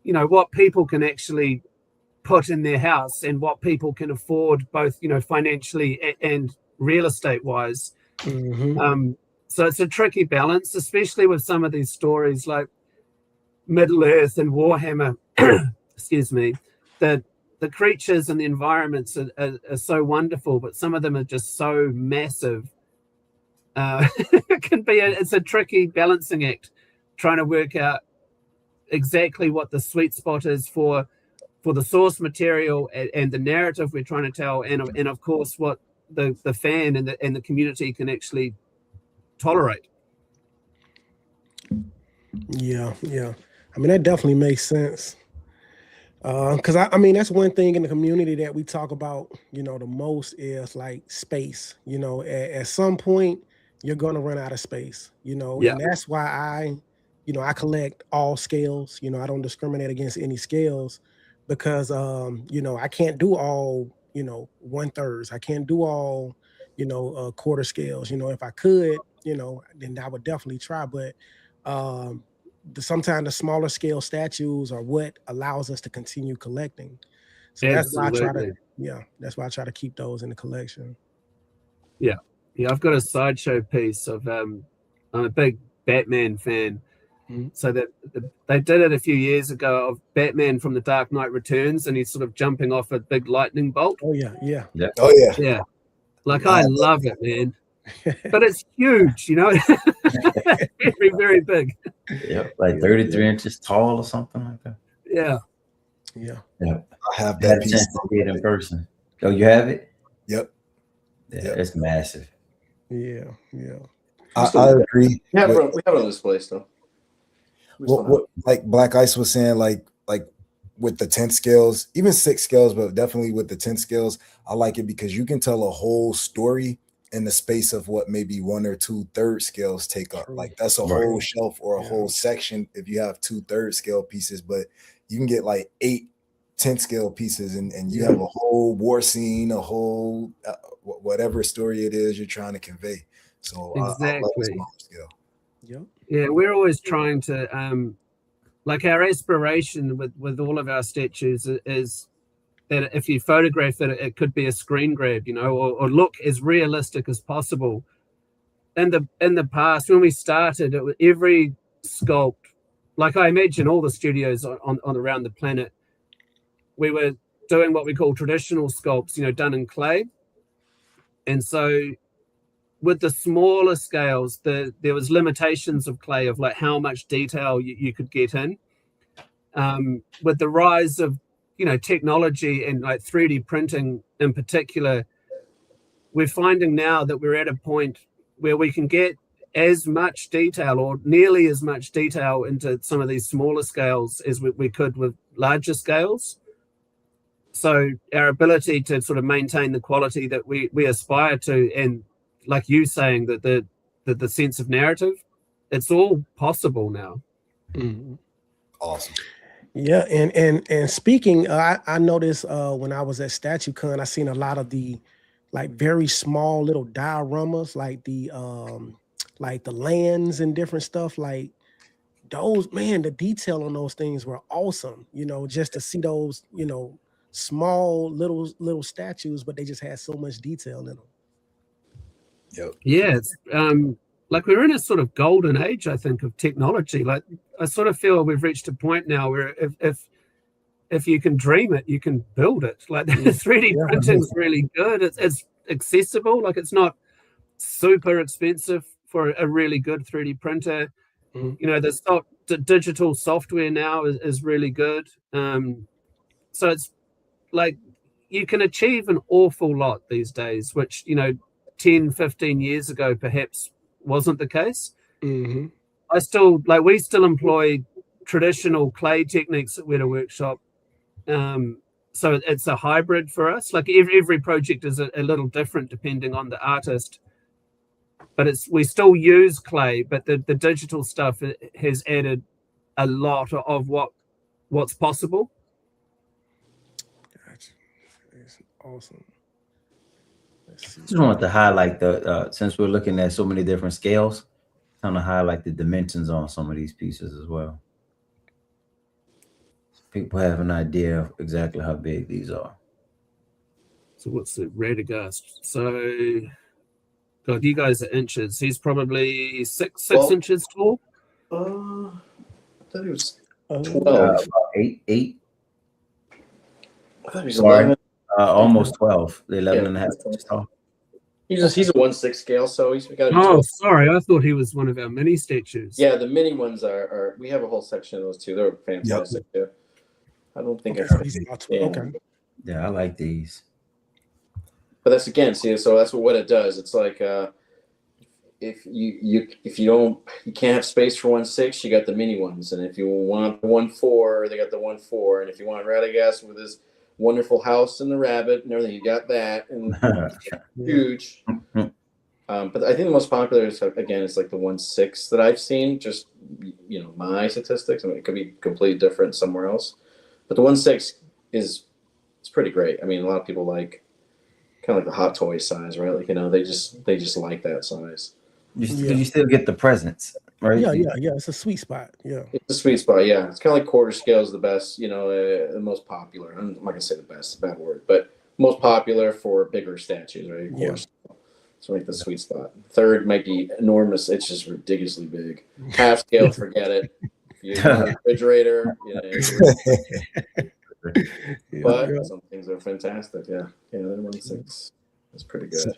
what people can actually put in their house and what people can afford, both, financially and real estate wise. Mm-hmm. So it's a tricky balance, especially with some of these stories like Middle Earth and Warhammer. Excuse me. The creatures and the environments are so wonderful, but some of them are just so massive. It's a tricky balancing act, trying to work out exactly what the sweet spot is for the source material and the narrative we're trying to tell, and of course what the fan and the community can actually tolerate. Yeah. I mean, that definitely makes sense. Because I mean, that's one thing in the community that we talk about, the most is like space. At some point you're gonna run out of space. And that's why I collect all scales. I don't discriminate against any scales because I can't do all 1/3. I can't do all quarter scales. If I could, then I would definitely try. But sometimes the smaller scale statues are what allows us to continue collecting. So that's why I try to keep those in the collection. Yeah, I've got a Sideshow piece of I'm a big Batman fan. Mm-hmm. So that they did it a few years ago of Batman from The Dark Knight Returns, and he's sort of jumping off a big lightning bolt. Oh yeah. Oh yeah. Like, I love it, man. But it's huge, very, very big. Yep, like 33 inches tall or something like that. Yeah. I have Had that a piece. chance to see it in person. Oh, you have it? Yep. It's massive. Yeah. I agree. We have it on display still. What like Black Ice was saying, like with the 10 scales, even 6 scales, but definitely with the 10 scales, I like it because you can tell a whole story in the space of what maybe 1 or 2 third scales take up. Like that's a whole shelf or a whole section if you have 2 third scale pieces, but you can get like 8 10 scale pieces and you have a whole war scene, a whole whatever story it is you're trying to convey. So exactly. I love the smaller scale. Yep. Yeah, we're always trying to like, our aspiration with all of our statues is that if you photograph it, it could be a screen grab, or look as realistic as possible. In the past, when we started, it was every sculpt, like I imagine all the studios on around the planet, we were doing what we call traditional sculpts, done in clay. And so with the smaller scales, there was limitations of clay of like how much detail you could get in. With the rise of technology and like 3D printing in particular, we're finding now that we're at a point where we can get as much detail or nearly as much detail into some of these smaller scales as we could with larger scales. So our ability to sort of maintain the quality that we aspire to, and like you saying, that the sense of narrative, it's all possible now. Mm-hmm. Awesome. Yeah, and speaking, I noticed when I was at StatueCon, I seen a lot of the like very small little dioramas, like the lands and different stuff. Like those, man, the detail on those things were awesome. Just to see those, small little statues, but they just had so much detail in them. Yep. Yeah, it's like we're in a sort of golden age, I think, of technology. Like I sort of feel we've reached a point now where if you can dream it, you can build it. Like the 3D printing is really good. It's accessible. Like it's not super expensive for a really good 3D printer. You know, the digital software now is really good. So it's like you can achieve an awful lot these days, which, you know, 10, 15 years ago perhaps wasn't the case. We still employ traditional clay techniques at Weta Workshop. So it's a hybrid for us. Like every project is a little different depending on the artist. But we still use clay, but the digital stuff has added a lot of what's possible. Gotcha. It's awesome. Just wanted to highlight since we're looking at so many different scales, kind of highlight the dimensions on some of these pieces as well. So people have an idea of exactly how big these are. So what's the Radagast? So, God, you guys are inches. He's probably six inches tall. I thought he was 12. Eight. I thought he was 11. Almost 12. 11 and a half inches tall. He's a 1/6 scale, so he's got. Oh, sorry, I thought he was one of our mini statues. Yeah, the mini ones are. We have a whole section of those too. They're fantastic too. I don't think okay. Yeah, I like these. But that's again, so that's what it does. It's like if you can't have space for 1/6, you got the mini ones, and if you want the 1/4, they got the 1/4, and if you want Radagast with his wonderful house and the rabbit and everything, you got that, and huge. But I think the most popular is, again, it's like the 1/6 that I've seen. Just, you know, my statistics. I mean, it could be completely different somewhere else, but the 1/6 it's pretty great. I mean, a lot of people like kind of like the Hot Toy size, right? Like, you know, they just like that size. You still get the presents, right? Yeah. It's a sweet spot. Yeah, it's a sweet spot. Yeah, it's kind of like quarter scale is the best. You know, the most popular. I'm not gonna say the best, bad word, but most popular for bigger statues, right? Yeah. So like the sweet spot. Third might be enormous. It's just ridiculously big. Half scale, forget it. If you have a refrigerator, you know. But some things are fantastic. Yeah, they're 1/6. That's pretty good.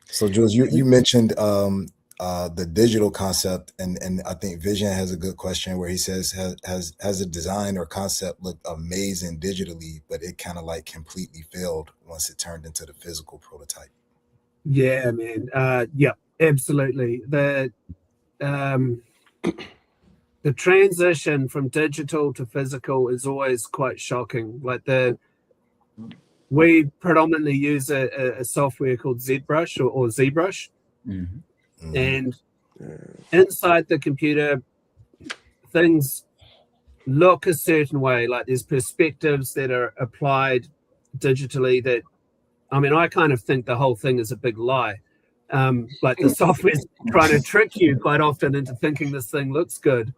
So Jules, you mentioned the digital concept, and I think Vision has a good question where he says, has a design or concept looked amazing digitally, but it kind of like completely failed once it turned into the physical prototype? Yeah, man. Yeah, absolutely. The transition from digital to physical is always quite shocking. Like we predominantly use a software called ZBrush or ZBrush. And inside the computer, things look a certain way. Like there's perspectives that are applied digitally that, I mean, I kind of think the whole thing is a big lie. Like the software's trying to trick you quite often into thinking this thing looks good.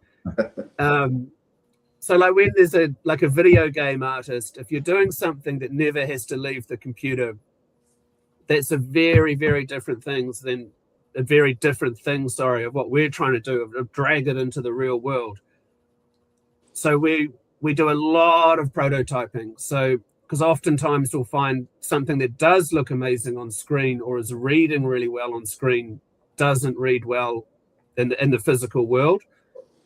So like when there's a video game artist, if you're doing something that never has to leave the computer, that's a very, very different thing of what we're trying to do, of drag it into the real world. So we do a lot of prototyping. So because oftentimes we'll find something that does look amazing on screen or is reading really well on screen doesn't read well in the physical world.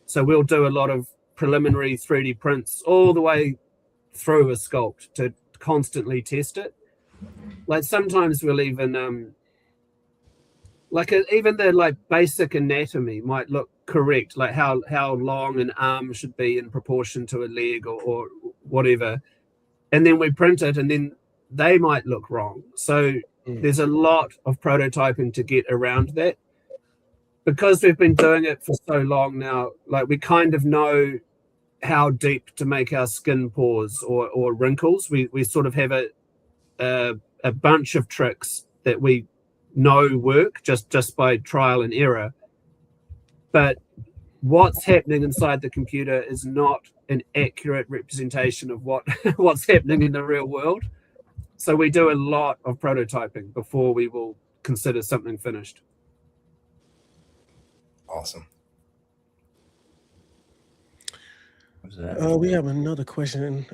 So we'll do a lot of preliminary 3D prints all the way through a sculpt to constantly test it. Like sometimes we'll even even the basic anatomy might look correct, like how long an arm should be in proportion to a leg or whatever. And then we print it and then they might look wrong. So there's a lot of prototyping to get around that. Because we've been doing it for so long now, like we kind of know how deep to make our skin pores or wrinkles. We sort of have a bunch of tricks that we know work just by trial and error. But what's happening inside the computer is not an accurate representation of what's happening in the real world. So we do a lot of prototyping before we will consider something finished. Awesome. We have another question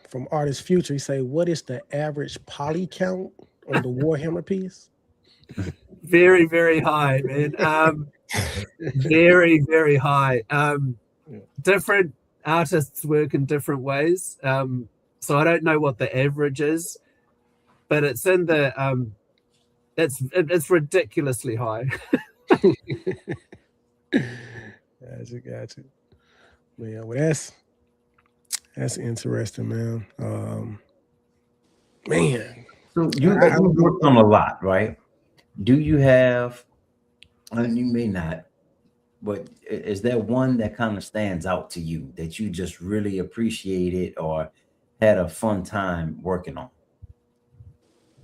from Artist Future. He say, what is the average poly count on the Warhammer piece? Very, very high, man. Very, very high. Different artists work in different ways. So I don't know what the average is, but it's in the it's ridiculously high. Gotcha. Yeah, well, that's interesting, man. Man, so you worked on a lot, right? Do you have, and you may not, but is there one that kind of stands out to you that you just really appreciated or had a fun time working on?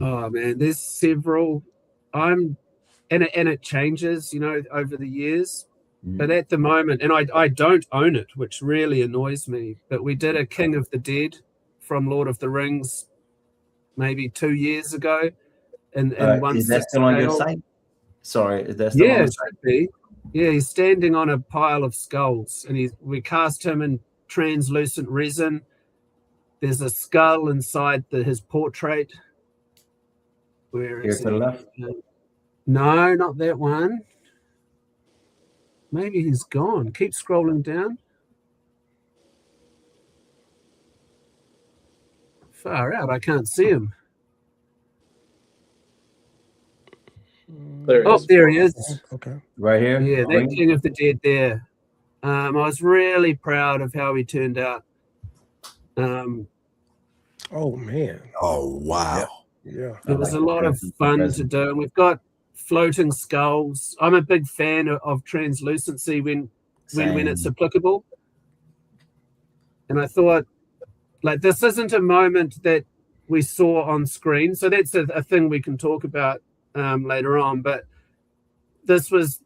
Oh man, there's several. And it changes, over the years. But at the moment, and I don't own it, which really annoys me, but we did a King of the Dead from Lord of the Rings maybe 2 years ago. And is that still on your site? Sorry, is that still on the site? Should be. Yeah, he's standing on a pile of skulls, and we cast him in translucent resin. There's a skull inside his portrait. Where Here is to the left? No, not that one. Maybe he's gone. Keep scrolling down. Far out. I can't see him. There he is. Okay. Right here? Yeah, that King of the Dead there. I was really proud of how he turned out. Oh, man. Oh, wow. Yeah. It was a lot of fun to do. We've got floating skulls. I'm a big fan of translucency when it's applicable. And I thought, like, this isn't a moment that we saw on screen. So that's a thing we can talk about later on. But this was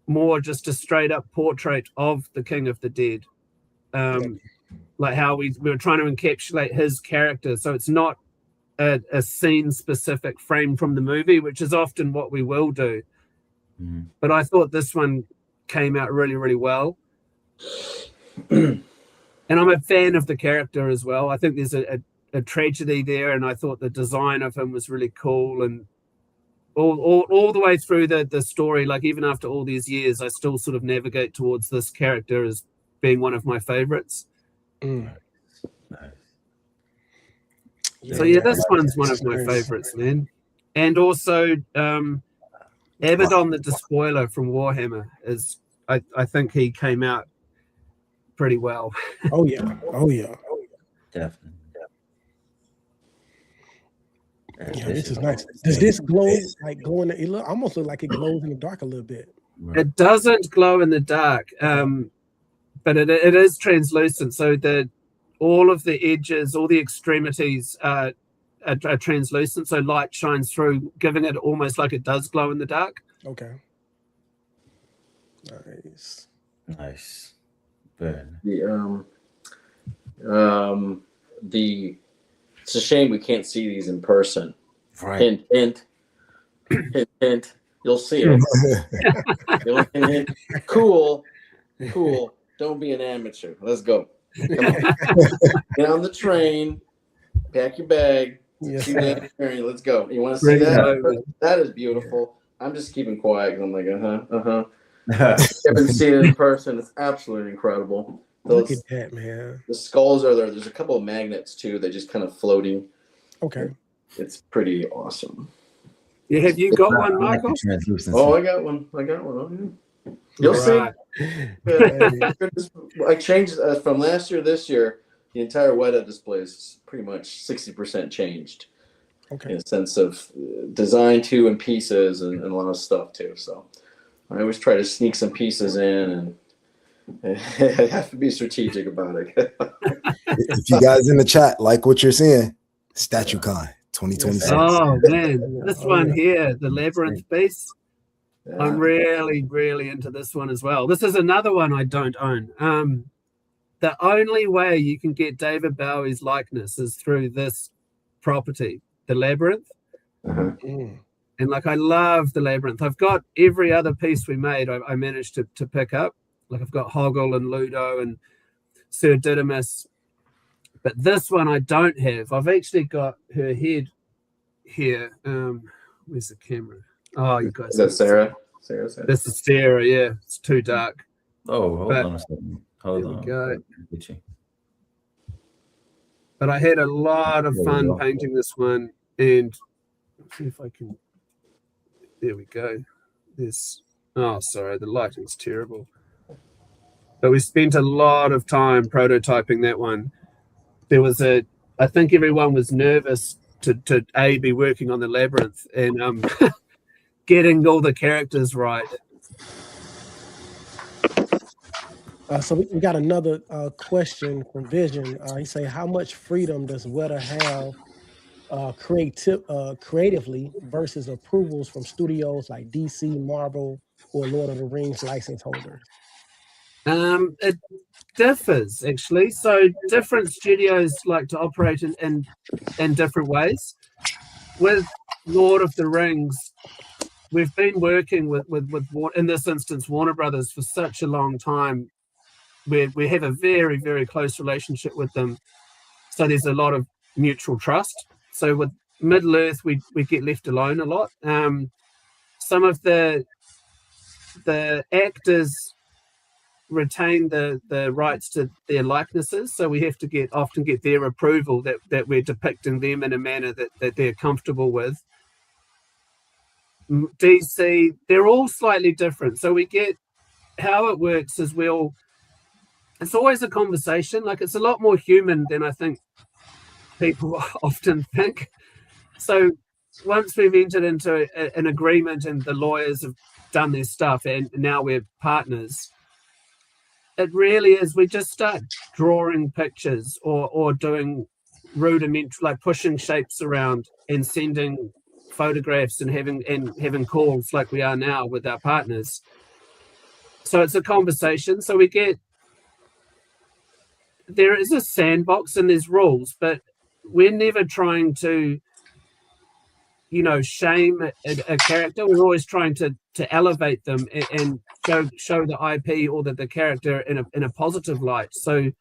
more just a straight up portrait of the King of the Dead. Like how we were trying to encapsulate his character. So it's not a scene specific frame from the movie, which is often what we will do. But I thought this one came out really, really well. And I'm a fan of the character as well. I think there's a tragedy there, and I thought the design of him was really cool. And all the way through the story, like even after all these years, I still sort of navigate towards this character as being one of my favorites. So yeah, this one's one of my favorites, man. And also Abaddon the Despoiler from Warhammer is, I think he came out pretty well. Oh yeah. Definitely. Yeah, this is nice. Does this glow it almost look like it glows in the dark a little bit? Right. It doesn't glow in the dark, but it is translucent. So all of the edges, all the extremities are translucent. So light shines through, giving it almost like it does glow in the dark. Okay. Nice. Good. It's a shame we can't see these in person. Right. Hint, hint, hint, hint. You'll see it. Hint. Cool. Don't be an amateur. Let's go. Come on. Get on the train. Pack your bag. Yes. See that train. Let's go. You want to see that? That is beautiful. I'm just keeping quiet because I'm like, haven't seen it in person. It's absolutely incredible. Look at that, man. The skulls are there. There's a couple of magnets too. They're just kind of floating. Okay. It's pretty awesome. Yeah, have you got one, Michael? Oh, I got one. Oh, yeah. You'll see. I changed from last year to this year. The entire Weta display is pretty much 60% changed. Okay. In a sense of design too, and pieces and a lot of stuff too. So I always try to sneak some pieces in, and I have to be strategic about it. If you guys in the chat like what you're seeing, StatueCon 2026. Oh man, this one here, the Labyrinth Beast. Yeah. I'm really, really into this one as well. This is another one I don't own. The only way you can get David Bowie's likeness is through this property, the Labyrinth. Uh-huh. And And like, I love the Labyrinth. I've got every other piece we made, I managed to pick up. Like, I've got Hoggle and Ludo and Sir Didymus. But this one I don't have. I've actually got her head here. Where's the camera? Oh, you guys. Is that Sarah? Sarah's head? This is Sarah, yeah. It's too dark. Oh, hold on a second. Hold on. Go. Get you. But I had a lot of There we fun go. painting this one. And let's see if I can. There we go. Oh, sorry, the lighting's terrible. But we spent a lot of time prototyping that one. I think everyone was nervous to be working on the Labyrinth and getting all the characters right. So we got another question from Vision. He say, how much freedom does Weta have creatively versus approvals from studios like DC, Marvel, or Lord of the Rings license holders? It differs, actually. So different studios like to operate in different ways. With Lord of the Rings, we've been working with in this instance Warner Brothers for such a long time. We have a very, very close relationship with them. So there's a lot of mutual trust. So with Middle-earth, we get left alone a lot. Some of the actors retain the rights to their likenesses, so we have to often get their approval that we're depicting them in a manner that they're comfortable with. DC, they're all slightly different. So we get how it works is it's always a conversation. Like, it's a lot more human than I think people often think. So once we've entered into an agreement and the lawyers have done their stuff and now we're partners, it really is, we just start drawing pictures or doing rudimentary, like pushing shapes around and sending photographs and having calls like we are now with our partners. So it's a conversation. So there is a sandbox and there's rules, but we're never trying to, shame a character. We're always trying to elevate them and show the IP or the character in a positive light. So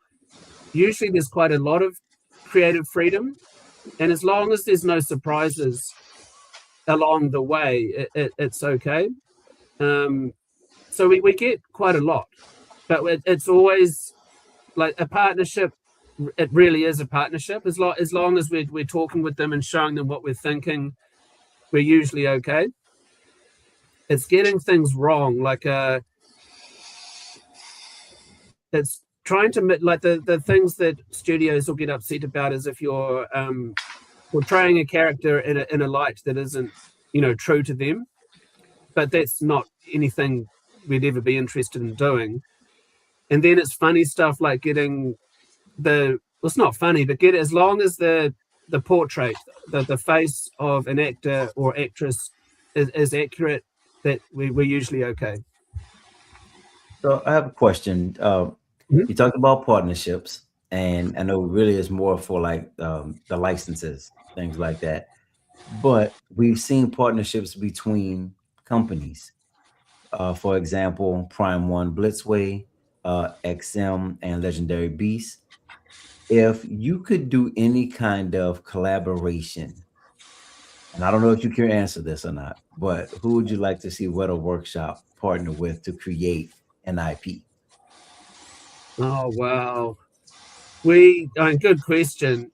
usually there's quite a lot of creative freedom, and as long as there's no surprises along the way, it's okay. So we get quite a lot, but it's always like a partnership. It really is a partnership. As long as we're talking with them and showing them what we're thinking, we're usually okay. It's getting things wrong, like it's trying to, like, the things that studios will get upset about is if you're portraying a character in a light that isn't, true to them. But that's not anything we'd ever be interested in doing. And then it's funny stuff like getting it's not funny, but as long as the portrait, the face of an actor or actress is accurate, that we're usually okay. So I have a question. You talked about partnerships, and I know really is more for like the licenses, things like that. But we've seen partnerships between companies. For example, Prime One Blitzway, XM, and Legendary Beast. If you could do any kind of collaboration, and I don't know if you can answer this or not, but who would you like to see Weta Workshop partner with to create an IP? Oh, wow. Good question.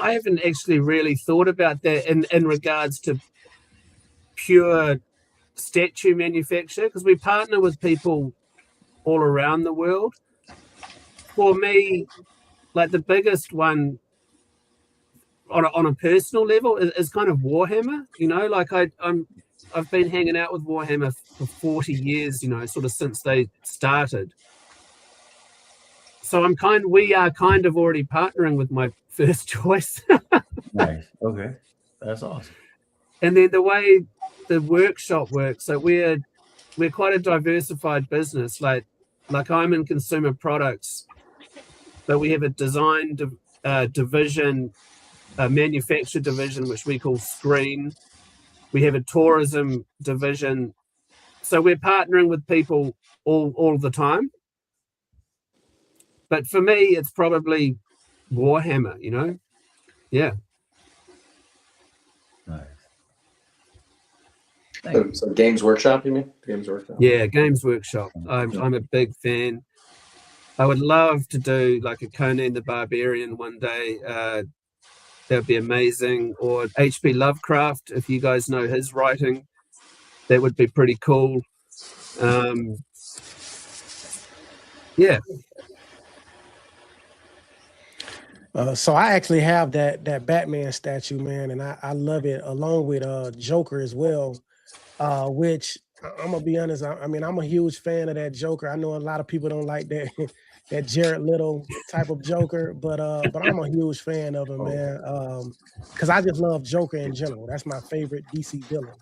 I haven't actually really thought about that in regards to pure statue manufacture, because we partner with people all around the world. For me, like, the biggest one on a personal level is kind of Warhammer. Like I've been hanging out with Warhammer for 40 years, sort of since they started. So we are kind of already partnering with my first choice. Nice. Okay. That's awesome. And then the way the workshop works, so we're quite a diversified business. Like I'm in consumer products, but we have a design division a manufacture division, which we call Screen. We have a tourism division. So we're partnering with people all the time. But for me, it's probably Warhammer, you know? Yeah. Nice. So Games Workshop, you mean? Games Workshop. Yeah, Games Workshop. I'm a big fan. I would love to do like a Conan the Barbarian one day. That would be amazing. Or H.P. Lovecraft, if you guys know his writing, that would be pretty cool. Yeah. So I actually have that Batman statue, man, and I love it along with Joker as well. Which I'm gonna be honest, I mean I'm a huge fan of that Joker. I know a lot of people don't like that that Jared Leto type of Joker, but I'm a huge fan of him, man. Because I just love Joker in general. That's my favorite DC villain.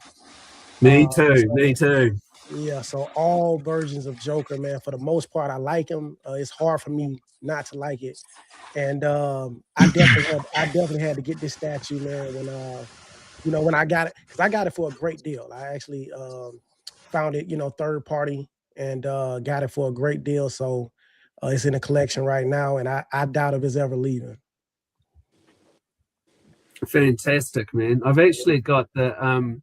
Me too. Yeah, so all versions of Joker, man, for the most part, I like him. It's hard for me not to like it. And I definitely had to get this statue, man, when I got it, because I got it for a great deal. I actually found it, third party, and got it for a great deal. So it's in the collection right now, and I doubt if it's ever leaving. Fantastic, man. I've actually got the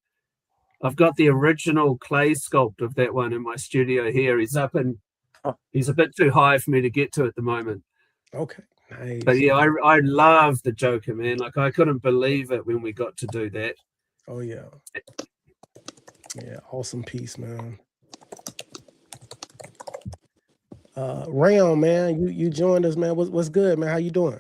original clay sculpt of that one in my studio here. He's a bit too high for me to get to at the moment. Okay. Nice. But yeah, I love the Joker, man. Like I couldn't believe it when we got to do that. Oh yeah. Yeah, awesome piece, man. Rayon, man, you joined us, man. What's good, man? How you doing?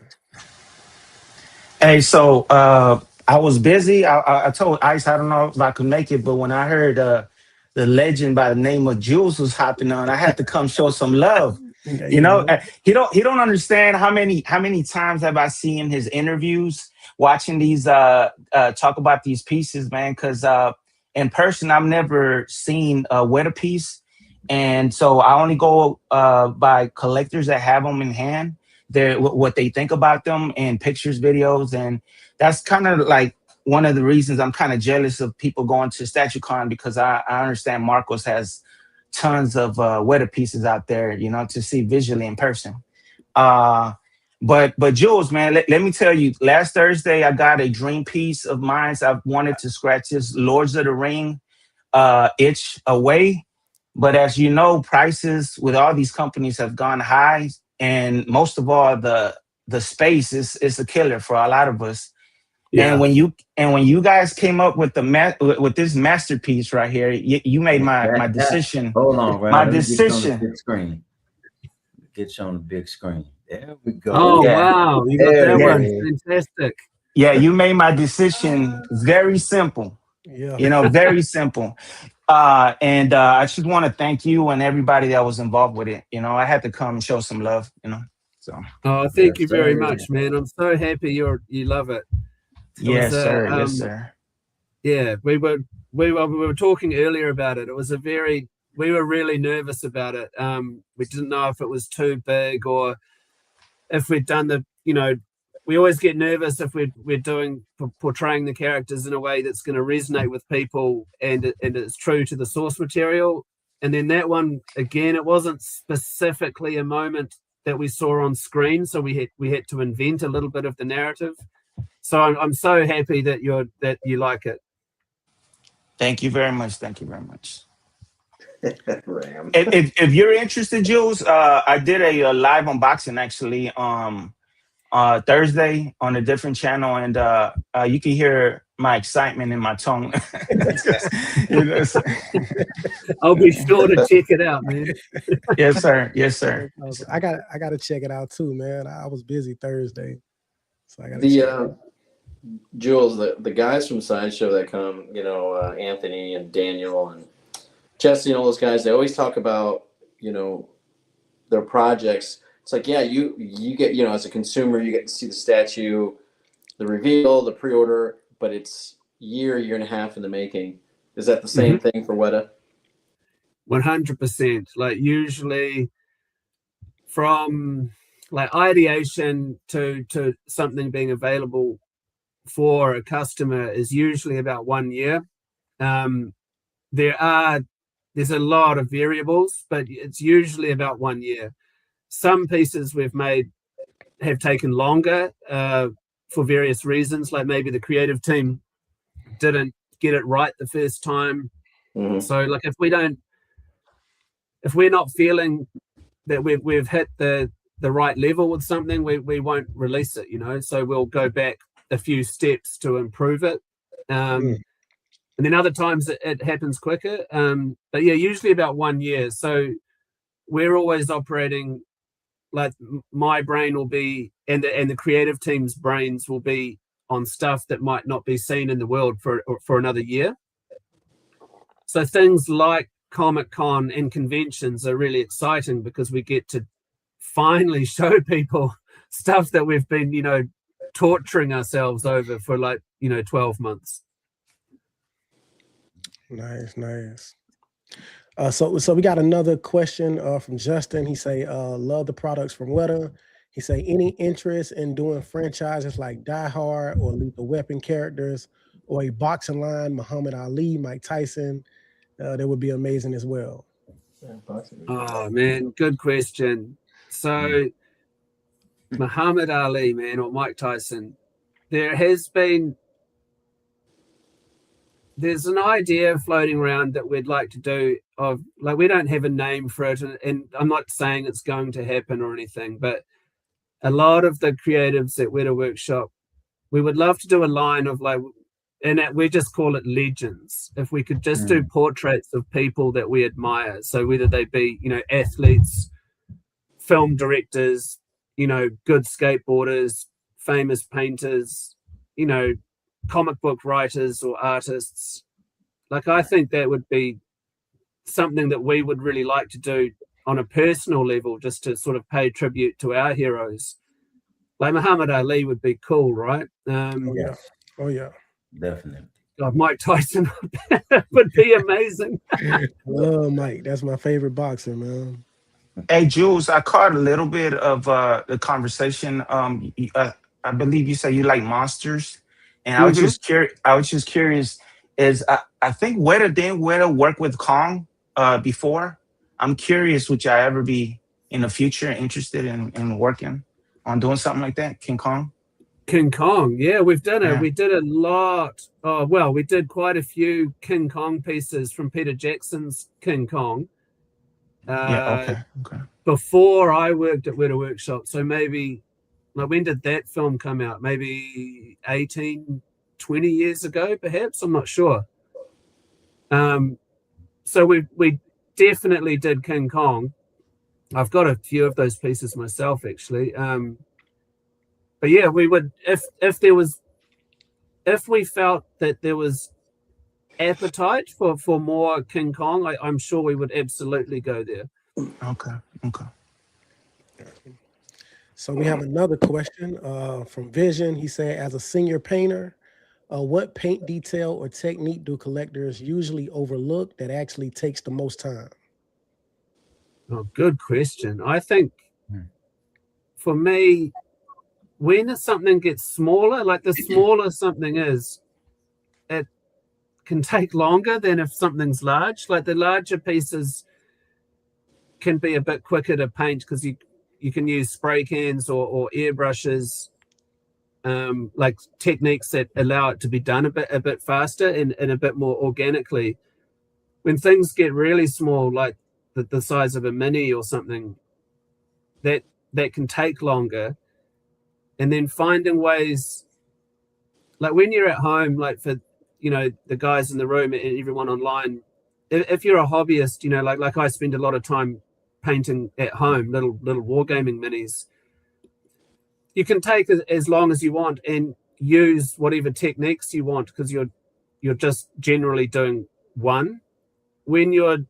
Hey, so I was busy. I told Ice I don't know if I could make it, but when I heard the legend by the name of Jules was hopping on, I had to come show some love. Yeah, You know, he don't understand how many times have I seen his interviews, watching these talk about these pieces, man. Because in person, I've never seen a Weta piece, and so I only go by collectors that have them in hand. What they think about them in pictures, videos, and that's kind of like one of the reasons I'm kind of jealous of people going to StatueCon, because I understand Marcos has tons of Weta pieces out there, to see visually in person. But Jules, man, let me tell you, last Thursday I got a dream piece of mine. So I've wanted to scratch this Lords of the Ring itch away. But as you know, prices with all these companies have gone high. And most of all, the space is a killer for a lot of us. Yeah. And when you guys came up with with this masterpiece right here, you made my decision. Hold on, Ryan. My decision. Get you on the big screen. There we go. Oh wow, you got that one. Fantastic. Yeah, you made my decision very simple. Yeah. Very simple. And I just want to thank you and everybody that was involved with it. I had to come and show some love. So. Oh, thank you very much, man. I'm so happy you love it. Yes, sir. Yes, sir. Yeah, we were talking earlier about it. We were really nervous about it. We didn't know if it was too big or if we'd done we always get nervous if we're portraying the characters in a way that's going to resonate with people and it's true to the source material. And then that one, again, it wasn't specifically a moment that we saw on screen, so we had to invent a little bit of the narrative. So I'm so happy that you like it. Thank you very much. Thank you very much. If you're interested, Jules, I did a live unboxing actually Thursday on a different channel, and you can hear my excitement in my tone. I'll be sure to check it out, man. Yes, sir. Yes, sir. I got to check it out too, man. I was busy Thursday, so I got to check it out. Jules, the guys from Sideshow that come, Anthony and Daniel and Jesse and all those guys, they always talk about, their projects. It's like, yeah, you get, as a consumer, you get to see the statue, the reveal, the pre-order, but it's year and a half in the making. Is that the same thing for Weta? 100%. Like usually from like ideation to something being available for a customer is usually about 1 year. There's a lot of variables, but it's usually about 1 year. Some pieces we've made have taken longer for various reasons, like maybe the creative team didn't get it right the first time. So like if we're not feeling that we've hit the right level with something, we won't release it, you know. So we'll go back a few steps to improve it. And then other times it happens quicker. But yeah, usually about 1 year. So we're always operating like my brain will be, and the creative team's brains will be on stuff that might not be seen in the world for another year. So things like Comic-Con and conventions are really exciting because we get to finally show people stuff that we've been, you know, torturing ourselves over for like, you know, 12 months. Nice. So we got another question from Justin. He say, love the products from Weta. He say, any interest in doing franchises like Die Hard or Lethal Weapon characters, or a boxing line, Muhammad Ali, Mike Tyson, that would be amazing as well. Oh man, good question. So Muhammad Ali, man, or Mike Tyson, there's an idea floating around that we'd like to do of, like, we don't have a name for it, and I'm not saying it's going to happen or anything, but a lot of the creatives at Weta Workshop, we would love to do a line of like, and we just call it legends. If we could just do portraits of people that we admire, so whether they be, you know, athletes, film directors, you know, good skateboarders, famous painters, you know, comic book writers or artists. Like, I think that would be something that we would really like to do on a personal level, just to sort of pay tribute to our heroes. Like Muhammad Ali would be cool, right? Oh yeah, definitely. God, Mike Tyson would be amazing. Love Mike. That's my favorite boxer, man. Hey, Jules, I caught a little bit of the conversation. I believe you said you like monsters, and I was just curious. I think Weta work with Kong before? I'm curious, would y'all ever be in the future interested in working on doing something like that, King Kong? King Kong, yeah, we've done it. Yeah. We did a lot. Oh well, we did quite a few King Kong pieces from Peter Jackson's King Kong. Okay. Before I worked at Weta Workshop, so maybe, like, when did that film come out? Maybe 18, 20 years ago, perhaps. I'm not sure. So we definitely did King Kong. I've got a few of those pieces myself, actually. But yeah, we would, if we felt that there was appetite for more King Kong, I'm sure we would absolutely go there. Okay. So we have another question from Vision. He said, as a senior painter, what paint detail or technique do collectors usually overlook that actually takes the most time? Oh, good question. I think for me, when something gets smaller, like the smaller something is, it can take longer than if something's large. Like the larger pieces can be a bit quicker to paint because you can use spray cans or airbrushes, like techniques that allow it to be done a bit faster and a bit more organically. When things get really small, like the size of a mini or something, that can take longer. And then finding ways, like when you're at home, like for, you know, the guys in the room and everyone online, if you're a hobbyist, you know, like I spend a lot of time painting at home, little wargaming minis. You can take as long as you want and use whatever techniques you want because you're just generally doing one. When you're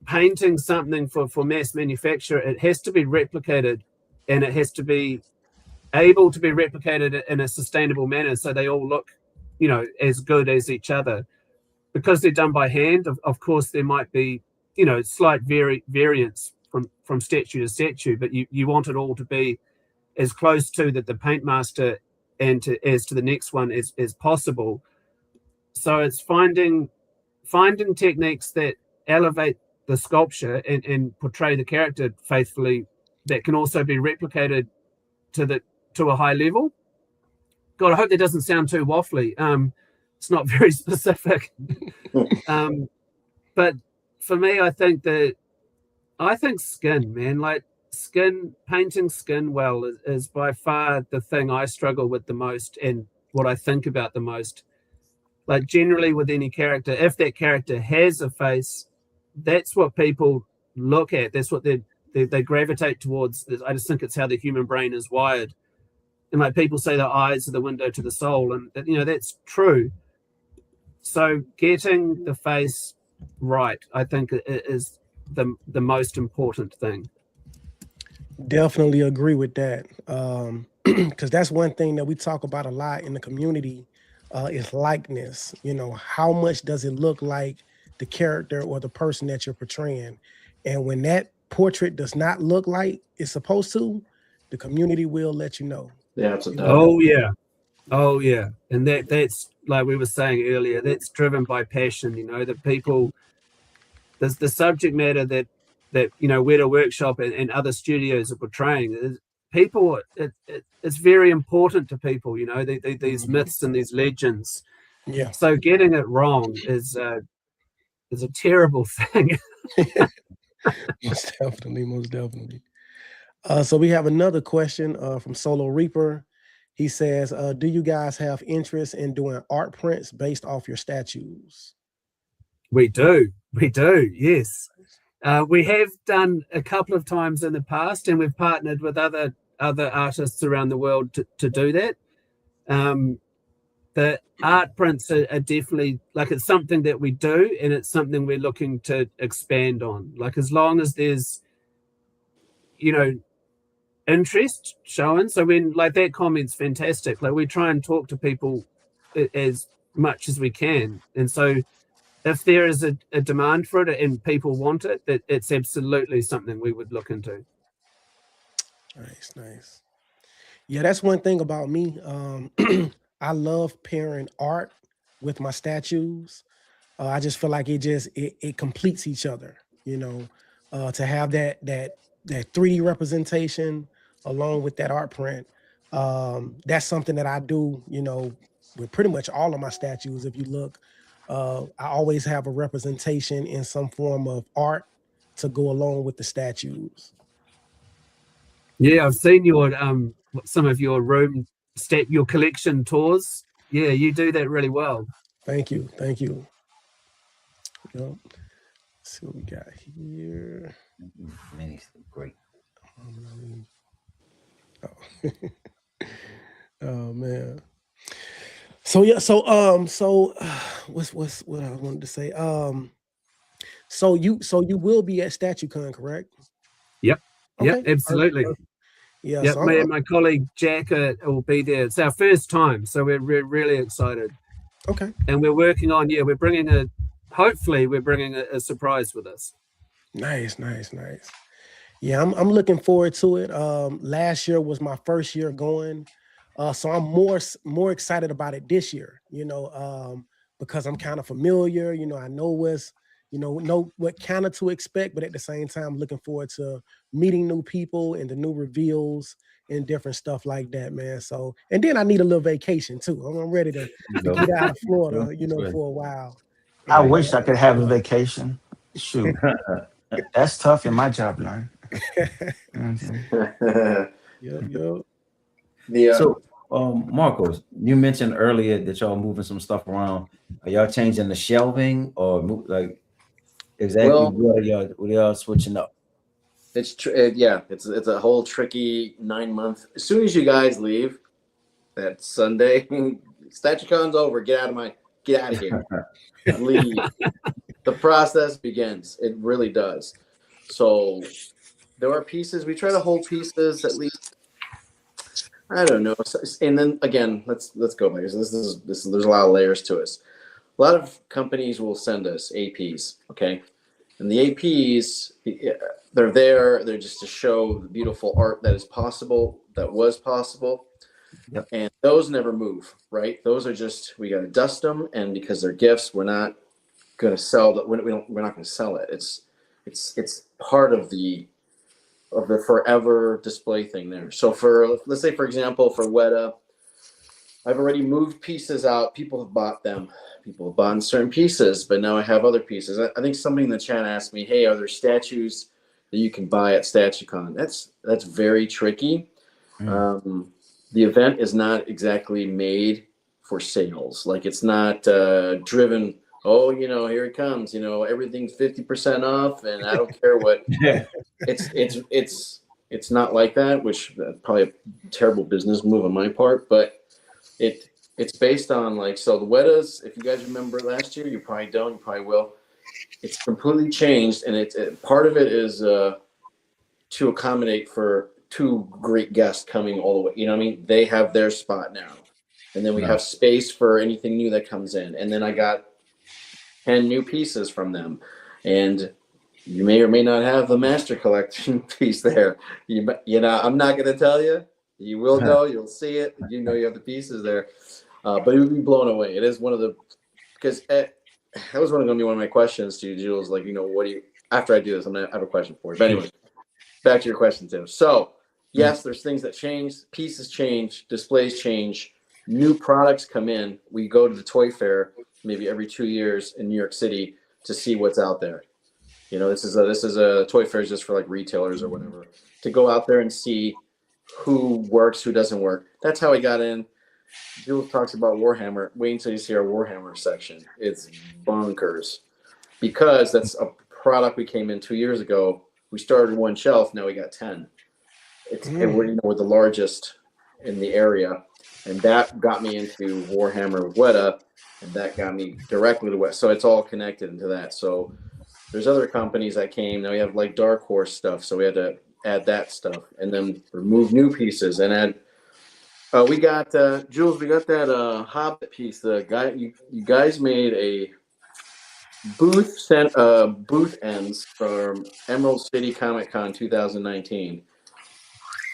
painting something for mass manufacture, it has to be replicated, and it has to be able to be replicated in a sustainable manner so they all look, you know, as good as each other. Because they're done by hand, of course there might be, you know, slight variance from statue to statue, but you want it all to be as close to that the paint master and as to the next one as possible. So it's finding techniques that elevate the sculpture and portray the character faithfully, that can also be replicated to a high level. God, I hope that doesn't sound too waffly. It's not very specific. But for me, I think skin, man, like painting skin well is by far the thing I struggle with the most, and what I think about the most. Like generally with any character, if that character has a face, that's what people look at. That's what they gravitate towards. I just think it's how the human brain is wired. And like people say, the eyes are the window to the soul, and that's true. So getting the face right, I think, is the most important thing. Definitely agree with that. Because that's one thing that we talk about a lot in the community, is likeness. How much does it look like the character or the person that you're portraying? And when that portrait does not look like it's supposed to, the community will let you know. Yeah, it's a Oh yeah. And that's like we were saying earlier, that's driven by passion. The people, there's the subject matter that Weta Workshop and other studios are portraying. People, it's very important to people. These myths and these legends. Yeah. So getting it wrong is a terrible thing. Most definitely. So we have another question from Solo Reaper. He says, do you guys have interest in doing art prints based off your statues? We do, yes. We have done a couple of times in the past, and we've partnered with other artists around the world to do that. The art prints are definitely, like, it's something that we do, and it's something we're looking to expand on. Like, as long as there's, interest shown. So when, like, that comment's fantastic. Like, we try and talk to people as much as we can. And so if there is a demand for it and people want it, it's absolutely something we would look into. Nice. Yeah, that's one thing about me. I love pairing art with my statues. I just feel like it completes each other, to have that 3D representation along with that art print. That's something that I do, with pretty much all of my statues. If you look, I always have a representation in some form of art to go along with the statues. Yeah, I've seen your some of your your collection tours. Yeah, you do that really well. Thank you. Yep. Let's see what we got here. Many's great. Oh man. So yeah, what I wanted to say. So you will be at StatueCon, correct? Yep. Okay. Yep, absolutely. Perfect. Yeah. Yep, So me and my colleague Jack will be there. It's our first time, so we're really excited. Okay. And we're working on, hopefully we're bringing a surprise with us. Nice. Yeah, I'm looking forward to it. Last year was my first year going, so I'm more excited about it this year. Because I'm kind of familiar. I know what kind of to expect, but at the same time, looking forward to meeting new people and the new reveals and different stuff like that, man. So, and then I need a little vacation too. I'm ready to get out of Florida, for a while. I wish I could have a vacation. Shoot, that's tough in my job line. Yep. So, Marcos, you mentioned earlier that y'all moving some stuff around. Are y'all changing the shelving or exactly what are y'all switching up? It's a whole tricky 9 month. As soon as you guys leave that Sunday, StatueCon's over. Get out of here. Leave. The process begins. It really does. So there are pieces. We try to hold pieces at least. I don't know. And then again, let's go back. This is there's a lot of layers to us. A lot of companies will send us APs. Okay. And the APs, they're just to show the beautiful art that was possible. Yep. And those never move, right? Those are just, we got to dust them, and because they're gifts, we're not going to sell that. We're not going to sell it. It's part of the forever display thing there. So let's say, for example, for Weta, I've already moved pieces out. People have bought them. People have bought certain pieces, but now I have other pieces. I think somebody in the chat asked me, hey, are there statues that you can buy at StatueCon? That's very tricky. The event is not exactly made for sales. Like, it's not driven, oh, here it comes, everything's 50% off, and I don't care what. Yeah. It's not like that, which probably a terrible business move on my part, but it's based on, like, so the Wetas, if you guys remember last year, you probably don't, you probably will. It's completely changed, and part of it is to accommodate for two great guests coming all the way. You know what I mean? They have their spot now, and then we have space for anything new that comes in. And then I got 10 new pieces from them, and you may or may not have the master collection piece there. I'm not going to tell you. You will know. You'll see it. You have the pieces there. But it would be blown away. It is one of the, because that was going to be one of my questions to you, Jules. Like, what do you, after I do this, I have a question for you. But anyway, back to your question, Tim. So, yes, there's things that change. Pieces change. Displays change. New products come in. We go to the toy fair maybe every 2 years in New York City to see what's out there. This is a toy fair just for like retailers or whatever, to go out there and see who works, who doesn't work. That's how I got in. Jules talks about Warhammer. Wait until you see our Warhammer section. It's bonkers, because that's a product we came in 2 years ago. We started one shelf. Now we got 10. And we're the largest in the area. And that got me into Warhammer with Weta, and that got me directly to Weta. So it's all connected into that. So there's other companies that came. Now we have like Dark Horse stuff. So we had to add that stuff, and then remove new pieces and add. We got Jules. We got that Hobbit piece. The guy, you guys made a booth ends from Emerald City Comic Con 2019.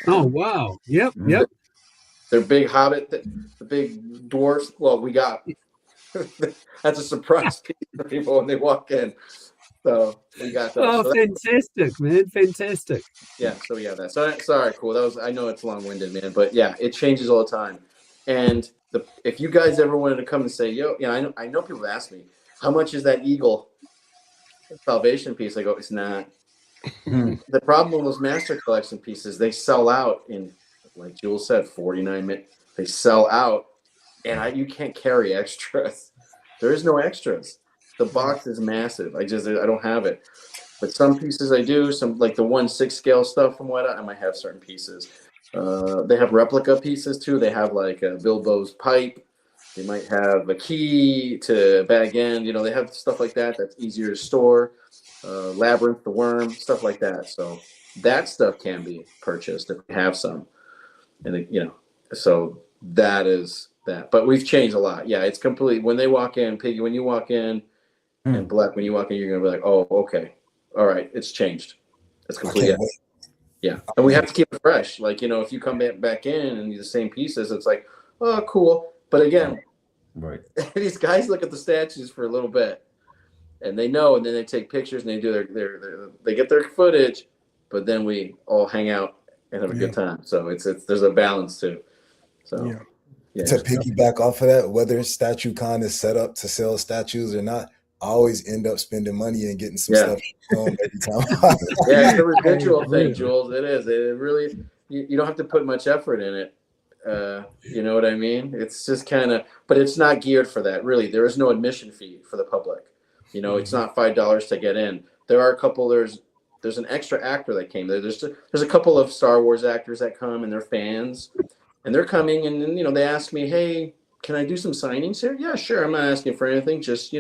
Oh wow! Yep. They're big Hobbit, the big dwarfs. Well, we got that's a surprise piece for people when they walk in. So we got that. Oh, so fantastic, man! Fantastic. Yeah, so we have that. So sorry, cool. I know it's long-winded, man, but yeah, it changes all the time. And if you guys ever wanted to come and say, yo, I know people ask me, how much is that Eagle Salvation piece? I go, it's not. The problem with those master collection pieces, they sell out in, like Jules said, 49 minutes. They sell out, and you can't carry extras. There is no extras. The box is massive. I don't have it. But some pieces I do. Some, like the 1/6 scale stuff from Weta, I might have certain pieces. They have replica pieces too. They have like a Bilbo's pipe. They might have a key to bag end. They have stuff like that that's easier to store. Labyrinth, the worm, stuff like that. So that stuff can be purchased if we have some. And so that is that. But we've changed a lot. Yeah, it's complete. When they walk in, Piggy, when you walk in, and Black, when you walk in, you're gonna be like, oh, okay. All right, it's changed. It's completely. Yeah, and we have to keep it fresh. Like, if you come back in and the same pieces, it's like, oh, cool. But again, right, these guys look at the statues for a little bit, and they know, and then they take pictures and they do they get their footage, but then we all hang out and have a good time. So it's there's a balance too. So yeah. To piggyback off of that, whether StatueCon is set up to sell statues or not, I always end up spending money and getting some stuff home every time. Yeah, it's a residual thing, Jules. It is. It really, you don't have to put much effort in it. You know what I mean? It's just kind of, but it's not geared for that. Really, there is no admission fee for the public. It's not $5 to get in. There are a couple. There's an extra actor that came there. There's a couple of Star Wars actors that come, and they're fans, and they're coming, and then they ask me, hey, can I do some signings here? Yeah, sure. I'm not asking for anything. Just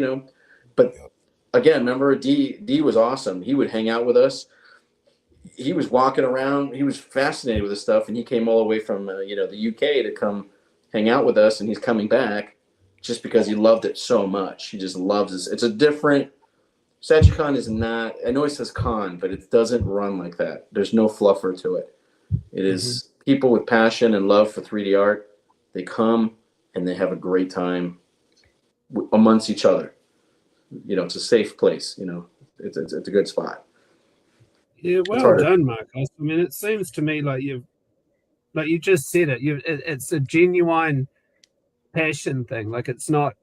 But again, remember, D was awesome. He would hang out with us. He was walking around. He was fascinated with this stuff, and he came all the way from the UK to come hang out with us. And he's coming back just because he loved it so much. He just loves it. It's a different. StatueCon is not. I know it says con, but it doesn't run like that. There's no fluffer to it. It is people with passion and love for 3D art They come and they have a great time amongst each other. You know, it's a safe place. You know, it's a good spot. Yeah, well done, Marcos. I mean, it seems to me like you just said it. It's a genuine passion thing. Like, it's not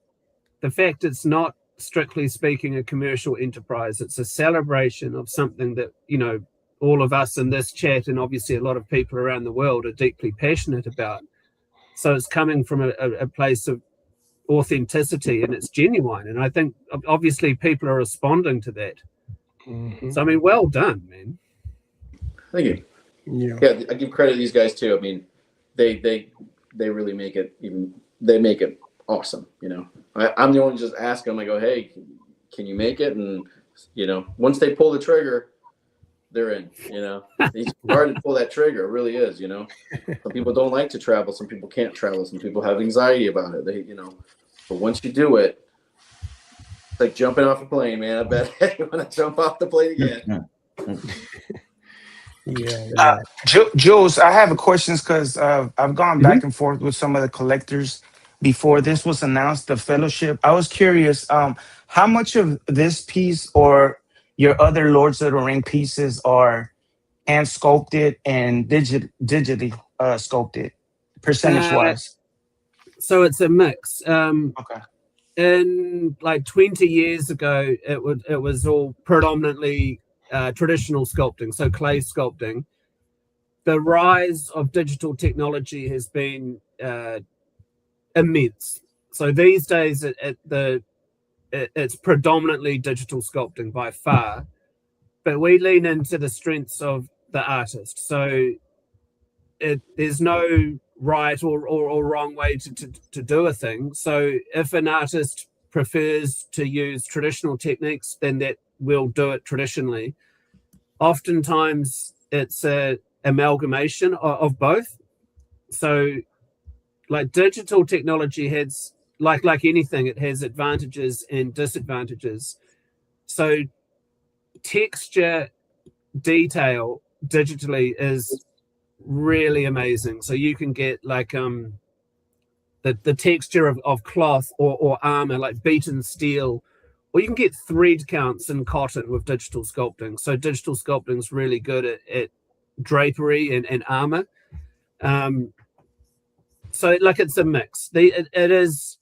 strictly speaking a commercial enterprise. It's a celebration of something that, you know, all of us in this chat and obviously a lot of people around the world are deeply passionate about. So it's coming from a place of authenticity, and it's genuine. And I think obviously people are responding to that. Mm-hmm. So I mean, well done, man. Thank you. Yeah, I give credit to these guys too. I mean, they really make it they make it awesome. You know, I'm the one just asking them. I go, hey, can you make it? And you know, once they pull the trigger, they're in. You know, it's hard to pull that trigger. It really is. You know, some people don't like to travel. Some people can't travel. Some people have anxiety about it. They, you know, but once you do it, it's like jumping off a plane, man. I bet you want to jump off the plane again. Yeah. Jules, I have a questions because I've gone back and forth with some of the collectors before this was announced, the fellowship. I was curious, how much of this piece or your other Lords of the Ring pieces are hand sculpted and digitally sculpted, percentage wise? So it's a mix. Okay. In like 20 years ago, it was all predominantly traditional sculpting, so clay sculpting. The rise of digital technology has been immense. So these days, it's predominantly digital sculpting by far, but we lean into the strengths of the artist. So there's no right or wrong way to do a thing. So if an artist prefers to use traditional techniques, then that will do it traditionally. Oftentimes it's a amalgamation of both. So like digital technology has like anything, it has advantages and disadvantages. So texture detail digitally is really amazing. So you can get like the texture of cloth or armor, like beaten steel, or you can get thread counts in cotton with digital sculpting. So digital sculpting is really good at drapery and armor. So like it's a mix. It is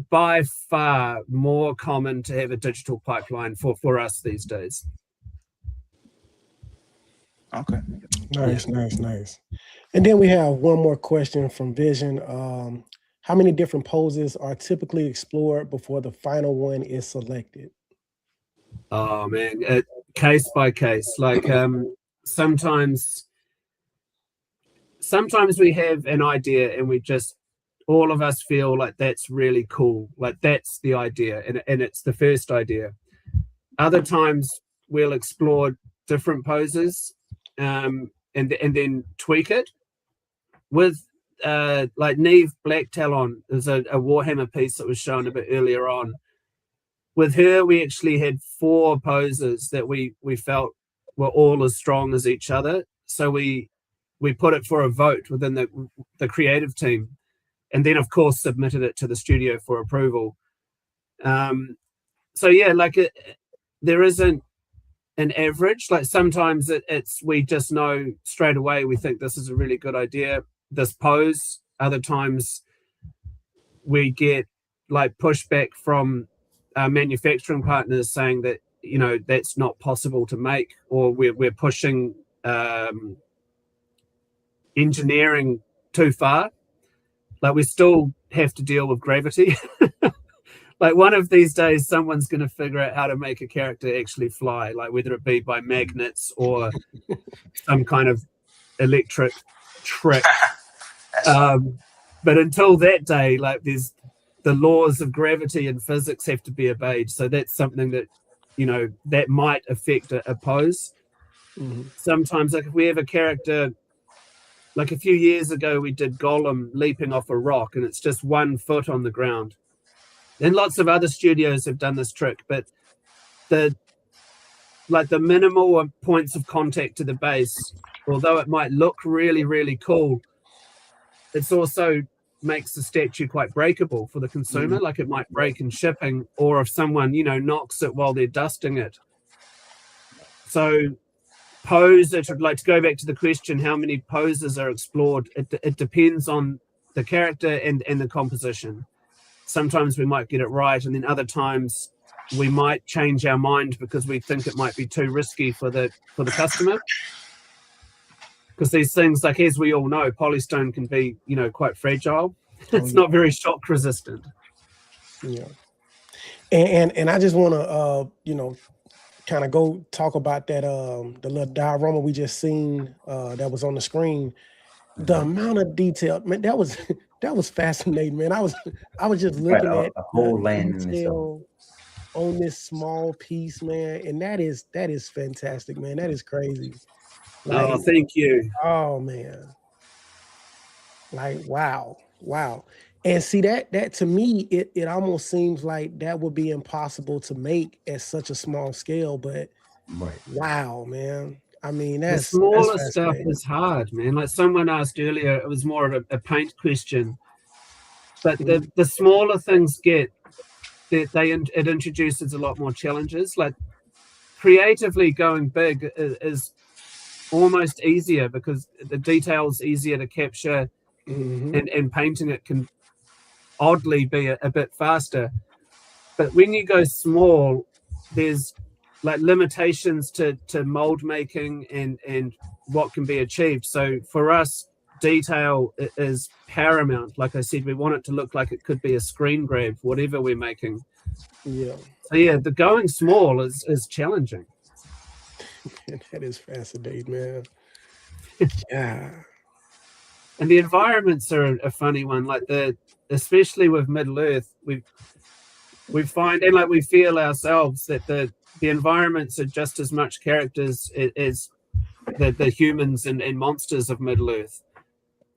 by far more common to have a digital pipeline for us these days. Okay. Nice. And then we have one more question from Vision. How many different poses are typically explored before the final one is selected? Oh man, case by case. Like sometimes we have an idea and we just all of us feel like that's really cool, like that's the idea, and it's the first idea. Other times we'll explore different poses and then tweak it. With like Neve Black Talon is a Warhammer piece that was shown a bit earlier on. With her, we actually had 4 poses that we felt were all as strong as each other. So we put it for a vote within the creative team, and then of course submitted it to the studio for approval. So yeah, like there isn't an average. Like sometimes it's we just know straight away, we think this is a really good idea, this pose. Other times we get like pushback from our manufacturing partners saying that, you know, that's not possible to make, or we're pushing engineering too far. Like we still have to deal with gravity. Like one of these days someone's going to figure out how to make a character actually fly, like whether it be by magnets or some kind of electric trick. But until that day, like there's the laws of gravity and physics have to be obeyed. So that's something that, you know, that might affect a pose. Sometimes, like if we have a character, like a few years ago we did Gollum leaping off a rock and it's just 1 foot on the ground. And lots of other studios have done this trick, but the minimal points of contact to the base, although it might look really, really cool, it's also makes the statue quite breakable for the consumer. Like it might break in shipping, or if someone, you know, knocks it while they're dusting it. So pose, it would like to go back to the question, how many poses are explored? It depends on the character and the composition. Sometimes we might get it right, and then other times we might change our mind because we think it might be too risky for the customer. Because these things, like as we all know, polystone can be, you know, quite fragile. It's not very shock resistant. Yeah. And I just want to you know, kind of go talk about that the little diorama we just seen that was on the screen. The amount of detail, man, that was fascinating, man. I was just looking at a whole land in detail on this small piece, man, and that is fantastic, man. That is crazy. Like, oh, thank you. Oh man, like wow. And see that to me, it almost seems like that would be impossible to make at such a small scale, but wow, man. I mean, the smaller stuff is hard, man. Like someone asked earlier, it was more of a paint question. But the smaller things get, it introduces a lot more challenges. Like creatively going big is almost easier because the detail's easier to capture, and painting it can oddly be a bit faster. But when you go small, there's like limitations to mold making and what can be achieved. So for us, detail is paramount. Like I said, we want it to look like it could be a screen grab, whatever we're making. Yeah. So yeah, the going small is challenging. That is fascinating, man. Yeah. And the environments are a funny one. Like especially with Middle Earth, we find, and like we feel ourselves, that the environments are just as much characters as the humans and monsters of Middle Earth.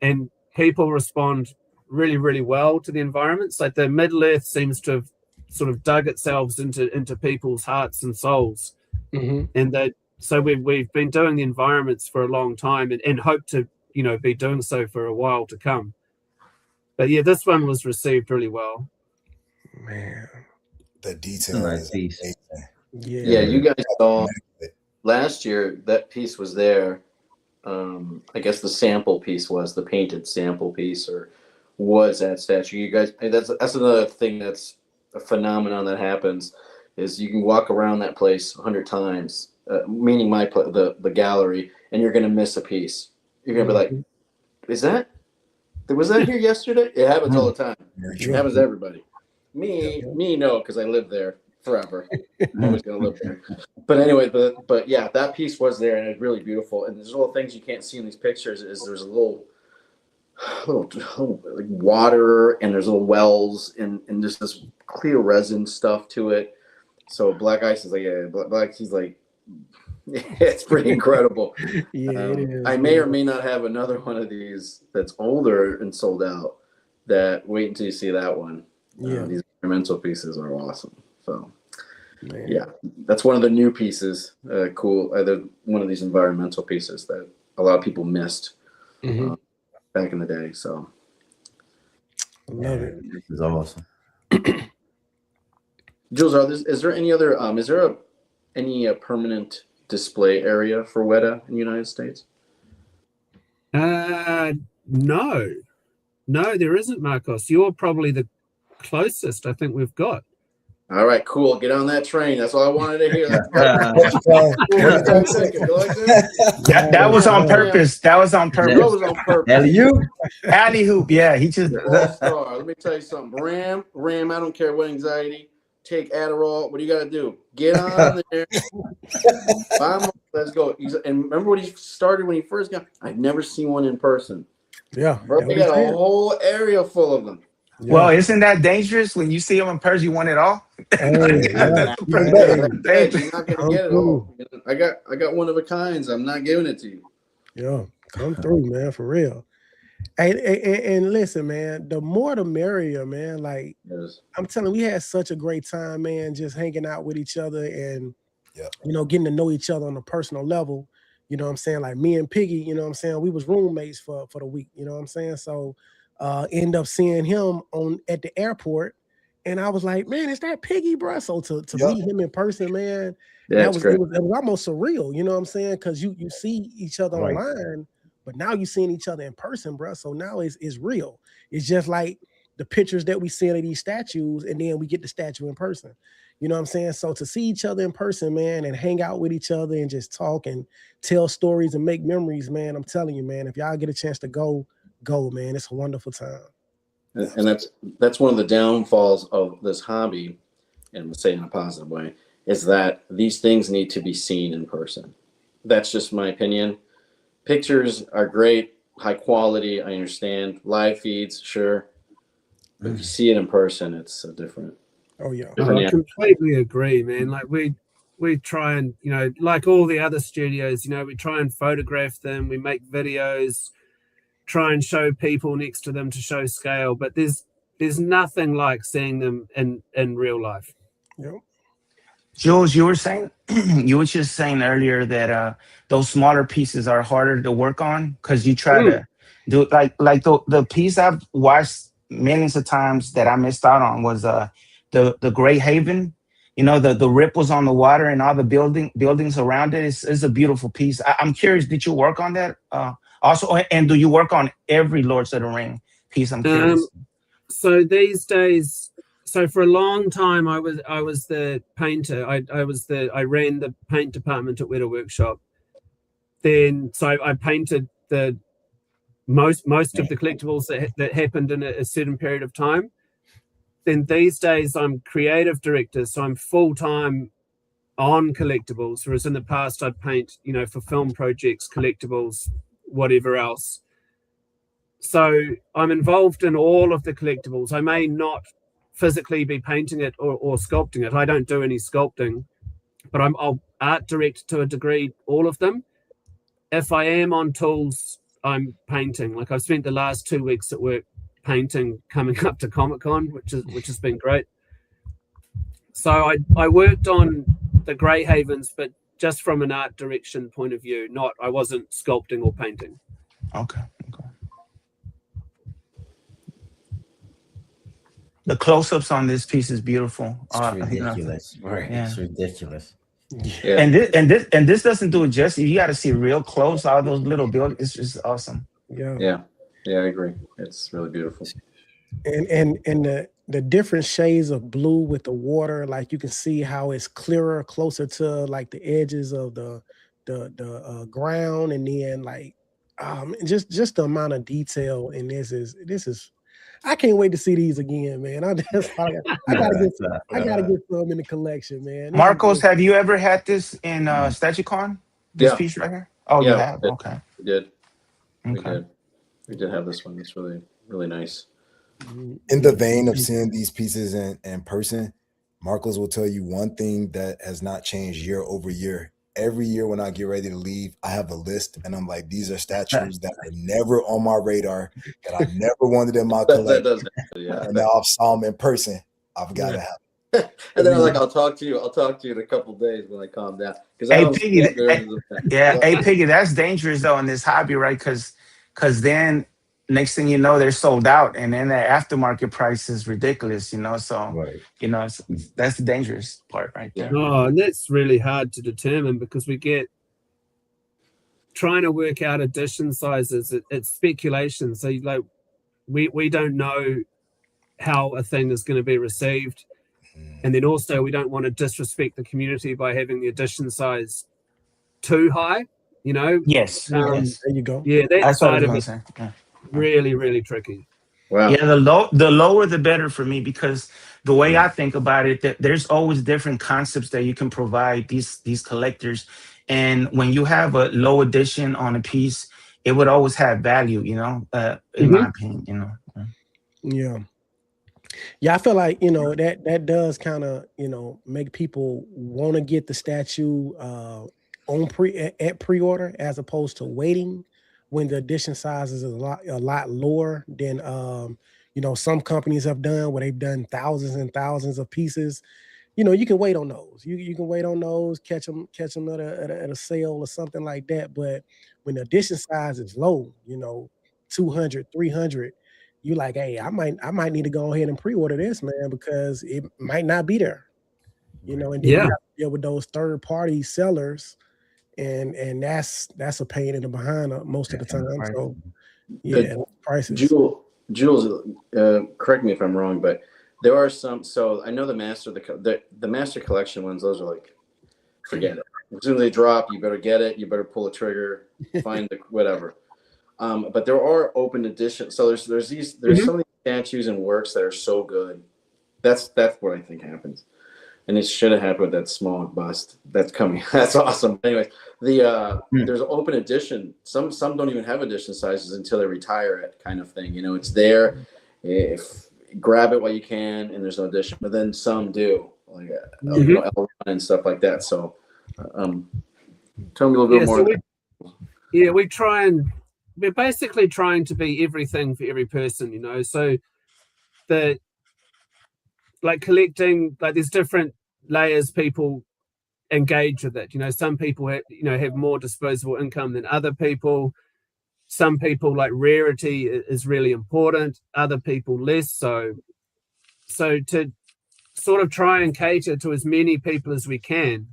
And people respond really, really well to the environments. Like the Middle Earth seems to have sort of dug itself into people's hearts and souls. And so we've been doing the environments for a long time and hope to, you know, be doing so for a while to come. But yeah, this one was received really well. Man, the detail is amazing. Yeah, you guys saw last year that piece was there. I guess the sample piece was the painted sample piece, or was that statue. You guys, that's another thing that's a phenomenon that happens, is you can walk around that place 100 times, meaning the gallery, and you're gonna miss a piece. You're gonna be like, was that here yesterday? It happens all the time. It happens to everybody. Me, no, because I live there forever. I'm always gonna live there. But anyway, but yeah, that piece was there, and it's really beautiful. And there's little things you can't see in these pictures. Is there's a little like water, and there's little wells, and there's this clear resin stuff to it. So Black Ice is like, yeah, Black. He's like, it's pretty incredidible. Yeah, it is. I may or may not have another one of these that's older and sold out. That wait until you see that one. Yeah, these experimental pieces are awesome. So, man. Yeah, that's one of the new pieces. Cool. One of these environmental pieces that a lot of people missed back in the day. So, love it. This is awesome. Jules, is there any other? Is there any permanent display area for Weta in the United States? No, there isn't, Marcos. You're probably the closest I think we've got. All right, cool. Get on that train. That's all I wanted to hear. That was on purpose. That was on purpose. That was on purpose. Alley-hoop. Yeah, he just. All-star. Let me tell you something. Ram. I don't care what anxiety. Take Adderall. What do you got to do? Get on there. Let's go. And remember when he started, when he first got, I've never seen one in person. Yeah. Bro, they got a whole area full of them. Yeah. Well, isn't that dangerous? When you see them in person, you want it all. Hey, You're not gonna get it all. I got one of a kinds. I'm not giving it to you. Yeah, come through, man, for real. And listen, man, the more the merrier, man. Like, I'm telling you, we had such a great time, man, just hanging out with each other and you know, getting to know each other on a personal level. You know what I'm saying? Like me and Piggy, you know what I'm saying? We was roommates for the week, you know what I'm saying? So end up seeing him at the airport, and I was like, man, is that Piggy, bro? So to meet him in person, man, Yeah, it was almost surreal, you know what I'm saying? Because you see each other online, but now you seeing each other in person, bro. So now it's real. It's just like the pictures that we see of these statues, and then we get the statue in person. You know what I'm saying? So to see each other in person, man, and hang out with each other and just talk and tell stories and make memories, man, I'm telling you, man, if y'all get a chance to go, man. It's a wonderful time. And that's one of the downfalls of this hobby, and I'm saying in a positive way, is that these things need to be seen in person. That's just my opinion. Pictures are great, high quality, I understand. Live feeds, sure. But if you see it in person, it's different. Oh yeah. I completely agree, man. Like we try and, you know, like all the other studios, you know, we try and photograph them, we make videos, try and show people next to them to show scale, but there's nothing like seeing them in real life. Yep. Jules, you were saying you were just saying earlier that those smaller pieces are harder to work on because you try to do like the piece I've watched millions of times that I missed out on was the Great Haven. You know, the ripples on the water and all the buildings around it is a beautiful piece. I'm curious, did you work on that also, and do you work on every Lords of the Ring piece? I'm curious. So these days, so for a long time, I was the painter. I ran the paint department at Weta Workshop. Then, so I painted the most of the collectibles that happened in a certain period of time. Then these days, I'm creative director, so I'm full time on collectibles. Whereas in the past, I'd paint, you know, for film projects, collectibles, whatever else. So I'm involved in all of the collectibles. I may not physically be painting it or sculpting it. I don't do any sculpting, but I'll art direct to a degree all of them. If I am on tools, I'm painting. Like I've spent the last 2 weeks at work painting coming up to Comic-Con, which has been great. So I worked on the Grey Havens, but just from an art direction point of view. I wasn't sculpting or painting. Okay. The close-ups on this piece is beautiful. It's ridiculous, right? Yeah. It's ridiculous. Yeah. And this doesn't do it justice. You got to see real close. All those little buildings. It's just awesome. Yeah, I agree. It's really beautiful. And the different shades of blue with the water, like you can see how it's clearer, closer to like the edges of the ground, and then like just the amount of detail in this is. I can't wait to see these again, man. I gotta get some in the collection, man. Marcos, have you ever had this in StatueCon? This piece right here? Oh, you have? Okay. We did. Okay. We did have this one. It's really, really nice. In the vein of seeing these pieces in person, Marcos will tell you one thing that has not changed year over year. Every year when I get ready to leave, I have a list, and I'm like, these are statues that were never on my radar, that I never wanted in my collection. And now I've saw them in person. I've got to have them. And then I'm like, I'll talk to you in a couple of days when I calm down. Hey, Piggy, that's dangerous though in this hobby, right? Because then next thing you know, they're sold out, and then the aftermarket price is ridiculous, you know. So, you know, that's the dangerous part, right there. Oh, and that's really hard to determine because we get trying to work out edition sizes. It's speculation. So, like, we don't know how a thing is going to be received, and then also we don't want to disrespect the community by having the edition size too high. You know. Yes. There you go. Yeah, that side of it. Really, really tricky. Wow. Yeah, the lower the better for me, because the way I think about it, that there's always different concepts that you can provide these collectors, and when you have a low edition on a piece, it would always have value, you know. In my opinion, you know. Yeah, I feel like, you know, that does kind of, you know, make people want to get the statue at pre-order as opposed to waiting when the edition size is a lot lower than you know, some companies have done, where they've done thousands and thousands of pieces. You know, you can wait on those. You can wait on those, catch them at a sale or something like that. But when the edition size is low, you know, 200, 300, you like, hey, I might need to go ahead and pre-order this, man, because it might not be there. You know, and then you have to deal with those third-party sellers, and that's a pain in the behind most of the time. So yeah, prices. Jules, correct me if I'm wrong, but there are some. So I know the master collection ones. Those are like, forget it. As soon as they drop, you better get it. You better pull a trigger, find the whatever. But there are open editions. So there's some of these statues and works that are so good. That's what I think happens. And it should have happened with that small bust that's coming. That's awesome. Anyway, there's an open edition. Some don't even have edition sizes until they retire it, kind of thing. You know, it's there. If grab it while you can, and there's no edition. But then some do, like L1 and stuff like that. So, tell me a little bit more. So we're basically trying to be everything for every person. You know, so collecting, like there's different layers people engage with it. You know, some people have more disposable income than other people. Some people like rarity is really important, other people less so. So to sort of try and cater to as many people as we can,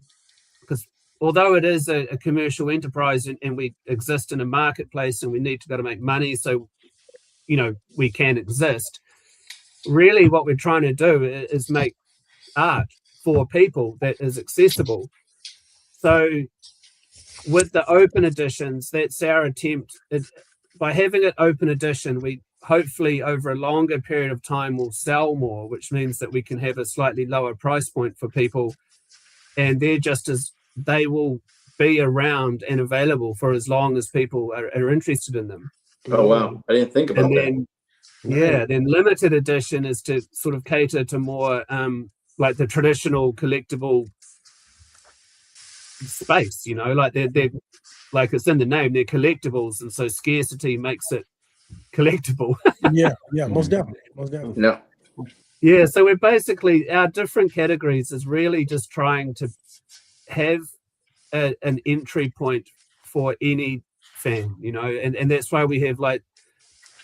because although it is a commercial enterprise and we exist in a marketplace and we need to be able to make money so, you know, we can exist, really what we're trying to do is make art for people that is accessible. So with the open editions, that's our attempt. By having it open edition, we hopefully over a longer period of time will sell more, which means that we can have a slightly lower price point for people, and they will be around and available for as long as people are interested in them. Oh wow, I didn't think about that. Yeah, then limited edition is to sort of cater to more like the traditional collectible space, you know, like they're like it's in the name, they're collectibles, and so scarcity makes it collectible. yeah, most definitely. No. Yeah, so we're basically, our different categories is really just trying to have an entry point for any fan, you know, and that's why we have like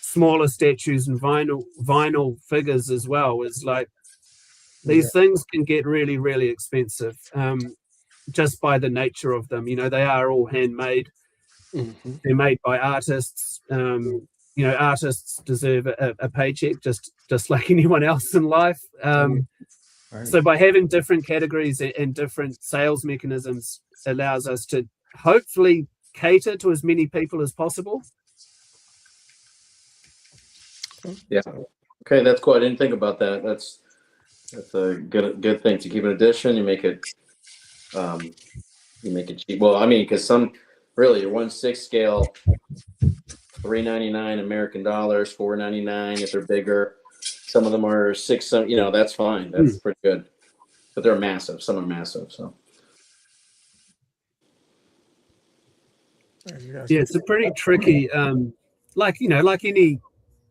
smaller statues and vinyl figures as well. Is like these things can get really, really expensive just by the nature of them. You know, they are all handmade. They're made by artists. You know, artists deserve a paycheck just like anyone else in life. So by having different categories and different sales mechanisms allows us to hopefully cater to as many people as possible. Yeah. Okay, that's cool. I didn't think about that. That's a good thing to keep an edition. You make it cheap. Well, I mean, because some really your 1/6 scale, $3.99 American dollars, $4.99 if they're bigger. Some of them are $6. You know, that's fine. That's pretty good. But they're massive. Some are massive. So. Yeah, it's a pretty tricky. Like any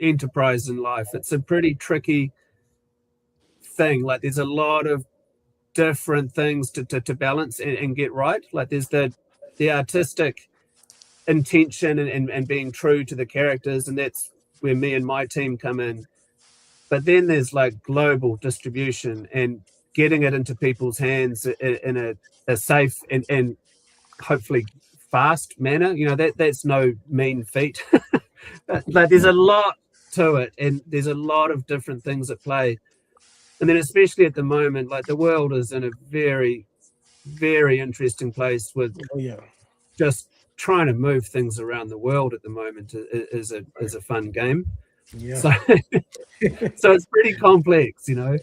enterprise in life, it's a pretty tricky thing. Like there's a lot of different things to balance and get right. Like there's the artistic intention and being true to the characters, and that's where me and my team come in. But then there's like global distribution and getting it into people's hands in a safe and hopefully fast manner. You know, that's no mean feat. Like there's a lot to it, and there's a lot of different things at play. And then especially at the moment, like the world is in a very, very interesting place with just trying to move things around the world at the moment is a fun game. Yeah. So it's pretty complex, you know.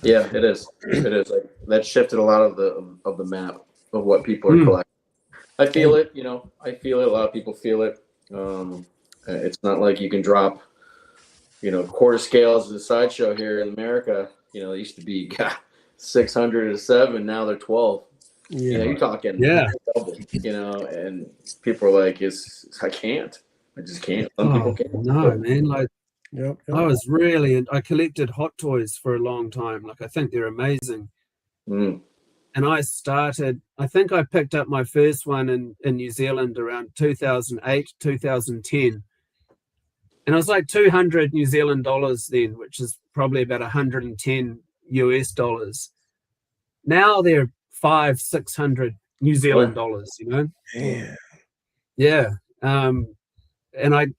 Yeah, it is. It is. Like that shifted a lot of the map of what people are collecting. I feel it, you know. I feel it. A lot of people feel it. It's not like you can drop, you know, quarter scales of the Sideshow here in America. You know, they used to be 600 to 7. Now they're 12. Yeah, you know, you're talking double. You know, and people are like, I can't. I just can't. Some people can't. No, man. Like, I collected hot toys for a long time. Like, I think they're amazing. And I think I picked up my first one in New Zealand around 2008, 2010. And it was like 200 New Zealand dollars then, which is probably about 110 US dollars. Now they're 500-600 New Zealand dollars, you know? Yeah. Yeah. And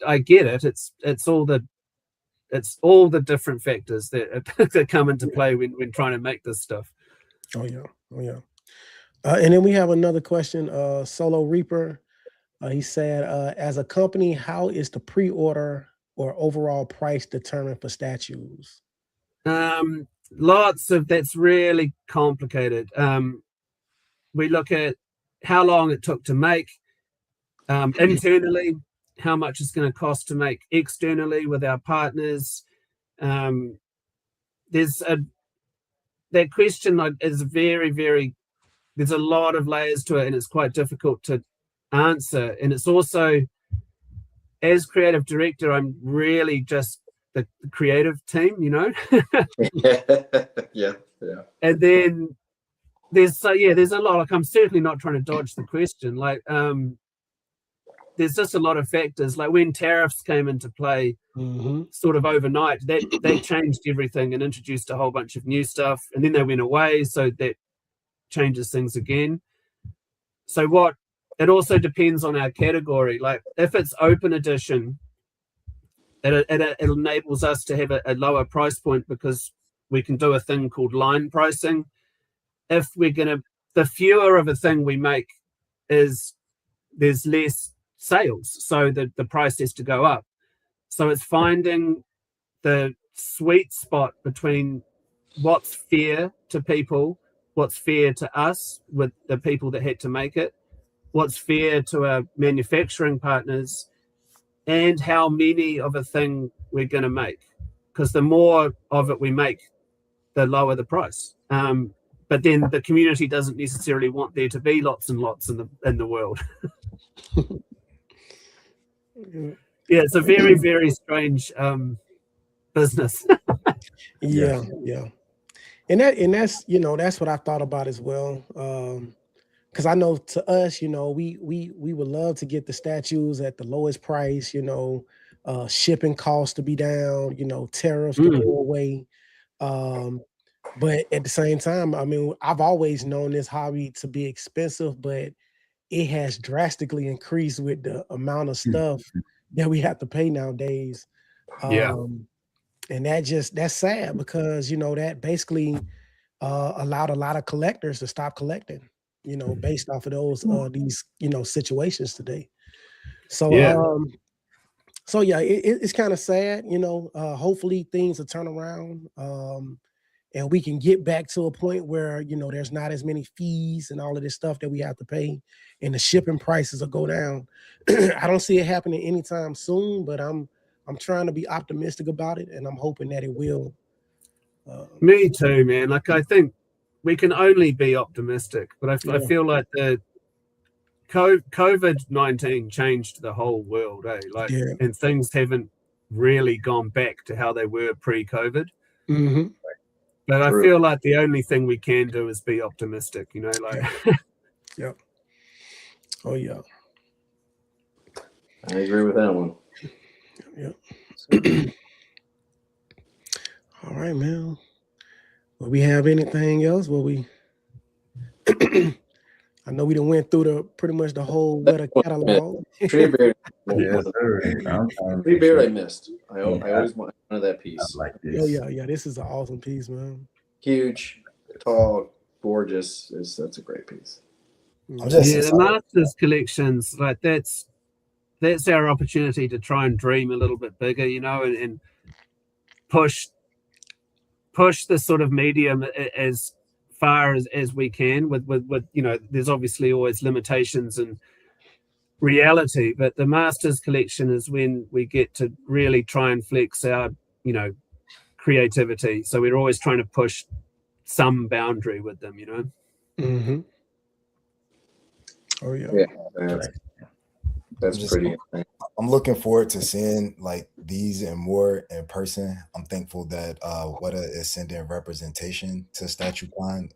I get it. It's all the different factors that come into play when trying to make this stuff. Oh yeah. And then we have another question. Solo Reaper. He said, as a company, how is the pre-order or overall price determined for statues? That's really complicated. We look at how long it took to make internally, how much it's going to cost to make externally with our partners. That question is very, very, there's a lot of layers to it, and it's quite difficult to answer. And it's also, as creative director, I'm really just the creative team, you know? Yeah. And then there's a lot. Like, I'm certainly not trying to dodge the question. Like, there's just a lot of factors. Like when tariffs came into play, sort of overnight, they changed everything and introduced a whole bunch of new stuff, and then they went away, so that changes things again. So it also depends on our category. Like if it's open edition, it enables us to have a lower price point because we can do a thing called line pricing. If the fewer of a thing we make, there's less sales, so the price has to go up. So it's finding the sweet spot between what's fair to people, what's fair to us with the people that had to make it, what's fair to our manufacturing partners, and how many of a thing we're going to make. Because the more of it we make, the lower the price. But then the community doesn't necessarily want there to be lots and lots in the world. Yeah, it's a very, very strange business. Yeah. And that's that's what I thought about as well. Because I know to us, we would love to get the statues at the lowest price, shipping costs to be down, tariffs to go away. But at the same time, I mean, I've always known this hobby to be expensive, but it has drastically increased with the amount of stuff that we have to pay nowadays. And that's sad because, that basically allowed a lot of collectors to stop collecting, based off of these situations today. So it's kind of sad. Hopefully things will turn around, and we can get back to a point where there's not as many fees and all of this stuff that we have to pay, and the shipping prices will go down. I don't see it happening anytime soon, but I'm trying to be optimistic about it, and I'm hoping that it will. Me too, man. Like, I think we can only be optimistic, but I feel like the COVID-19 changed the whole world, and things haven't really gone back to how they were pre-COVID. But I feel like the only thing we can do is be optimistic, Yep. Oh yeah. I agree with that one. Yep. All right, man. Will we have anything else? I know we done went through pretty much the whole Weta catalog. Treebeard. Treebeard I missed. I always wanted that piece. I like this. Yeah. This is an awesome piece, man. Huge, tall, gorgeous. That's a great piece. The Masters collections, like that's our opportunity to try and dream a little bit bigger, and push the sort of medium as far as we can with there's obviously always limitations and reality, but the Masters collection is when we get to really try and flex our creativity, so we're always trying to push some boundary with them. Oh yeah. That's pretty. I'm looking forward to seeing like these and more in person. I'm thankful that Weta is sending representation to StatueCon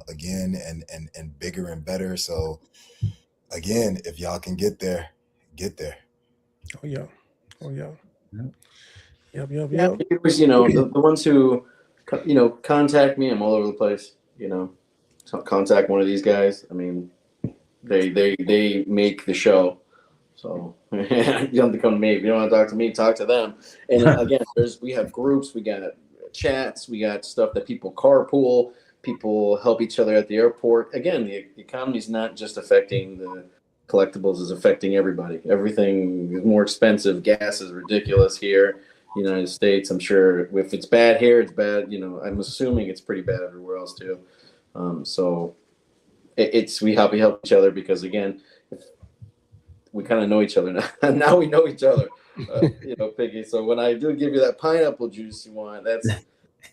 again and bigger and better. So again, if y'all can get there, get there. Oh yeah. Yep. It was, the ones who, contact me. I'm all over the place. So contact one of these guys. I mean, they make the show. So you don't have to come to me. If you don't want to talk to me, talk to them. And again, we have groups, we got chats, we got stuff that people carpool, people help each other at the airport. Again, the economy is not just affecting the collectibles, is affecting everybody. Everything is more expensive. Gas is ridiculous here. United States, I'm sure if it's bad here, it's bad. I'm assuming it's pretty bad everywhere else too. So we help each other because again, we kind of know each other now. Now we know each other, Piggy. So when I do give you that pineapple juice you want, that's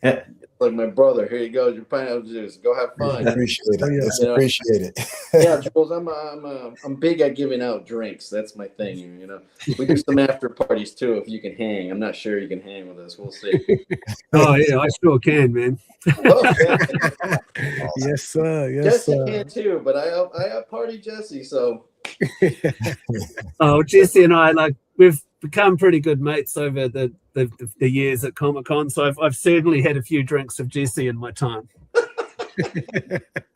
like my brother. Here you go, your pineapple juice. Go have fun. Appreciate it. It's appreciated. Yeah, Jules, I'm big at giving out drinks. That's my thing. We do some after parties too. If you can hang, I'm not sure you can hang with us. We'll see. Oh yeah, I sure can, man. Yes, sir. Yes, Jesse sir. can too, but I party Jesse. So. Oh, Jesse and I, we've become pretty good mates over the years at Comic-Con. So I've certainly had a few drinks of Jesse in my time.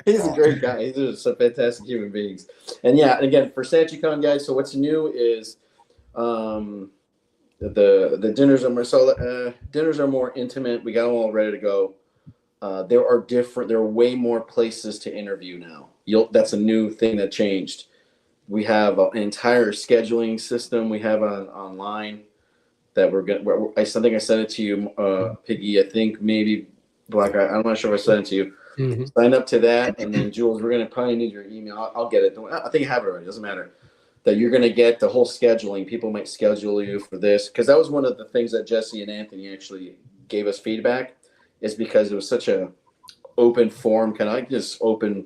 He's a great guy. He's just some fantastic human beings. And yeah, again, for StatueCon, guys, so what's new is the dinners are more intimate. We got them all ready to go. There are way more places to interview now. That's a new thing that changed. We have an entire scheduling system we have online that I think I sent it to you, Piggy. I think maybe Black. I'm not sure if I sent it to you. Mm-hmm. Sign up to that, and then Jules, we're gonna probably need your email. I'll get it. I think I have it already. Doesn't matter. That you're gonna get the whole scheduling. People might schedule you for this because that was one of the things that Jesse and Anthony actually gave us feedback. Is because it was such a open forum, kind of like just open.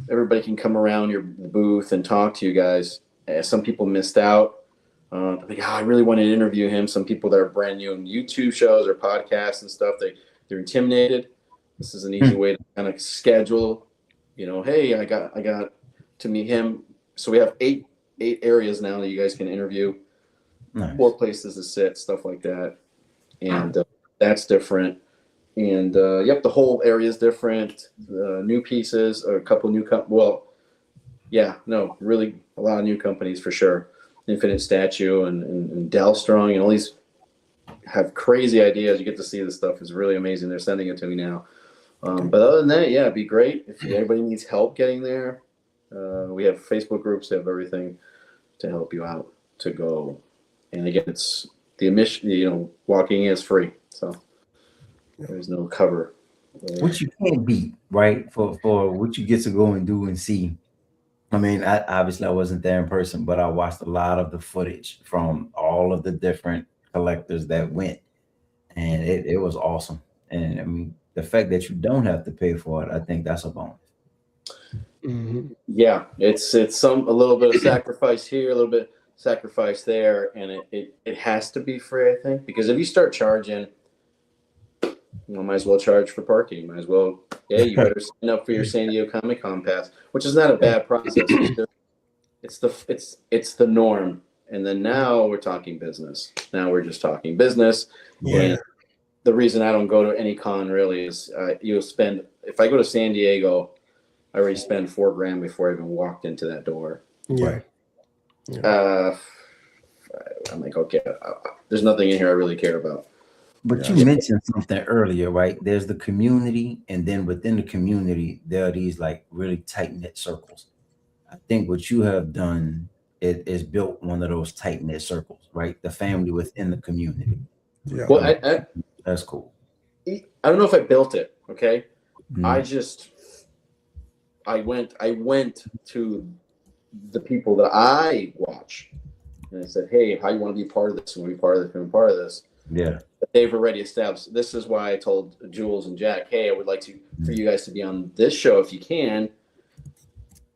Everybody can come around your booth and talk to you guys. Some people missed out. I really want to interview him. Some people that are brand new on YouTube shows or podcasts and stuff, they're intimidated. This is an easy way to kind of schedule. Hey, I got to meet him. So we have eight areas now that you guys can interview. Nice. 4 places to sit, stuff like that, and that's different. And the whole area is different. New pieces, a couple new really a lot of new companies for sure. Infinite Statue and Dalstrong and all these have crazy ideas. You get to see this stuff. It's really amazing. They're sending it to me now. But other than that, it'd be great if anybody needs help getting there. We have Facebook groups. They have everything to help you out to go. And again, it's the admission. Walking in is free, so. There's no cover. Which you can't beat, right? For what you get to go and do and see. I mean, I wasn't there in person, but I watched a lot of the footage from all of the different collectors that went, and it was awesome. And I mean, the fact that you don't have to pay for it, I think that's a bonus. Mm-hmm. Yeah, it's a little bit of sacrifice here, a little bit sacrifice there, and it has to be free, I think, because if you start charging. Might as well charge for parking. Might as well, you better sign up for your San Diego Comic-Con pass, which is not a bad process. It's the norm. And then now we're talking business. Now we're just talking business. Yeah. And the reason I don't go to any con really is if I go to San Diego, I already spend $4,000 before I even walked into that door. Yeah. I'm like, okay, there's nothing in here I really care about. But you mentioned something earlier, right? There's the community, and then within the community, there are these really tight-knit circles. I think what you have done is built one of those tight-knit circles, right? The family within the community. Yeah. Well, that's cool. I don't know if I built it, okay? I went to the people that I watch, and I said, hey, how you want to be part of this? You want to be part of this? You want to be part of this? Yeah. They've already established. This is why I told Jules and Jack, hey, I would like for you guys to be on this show if you can.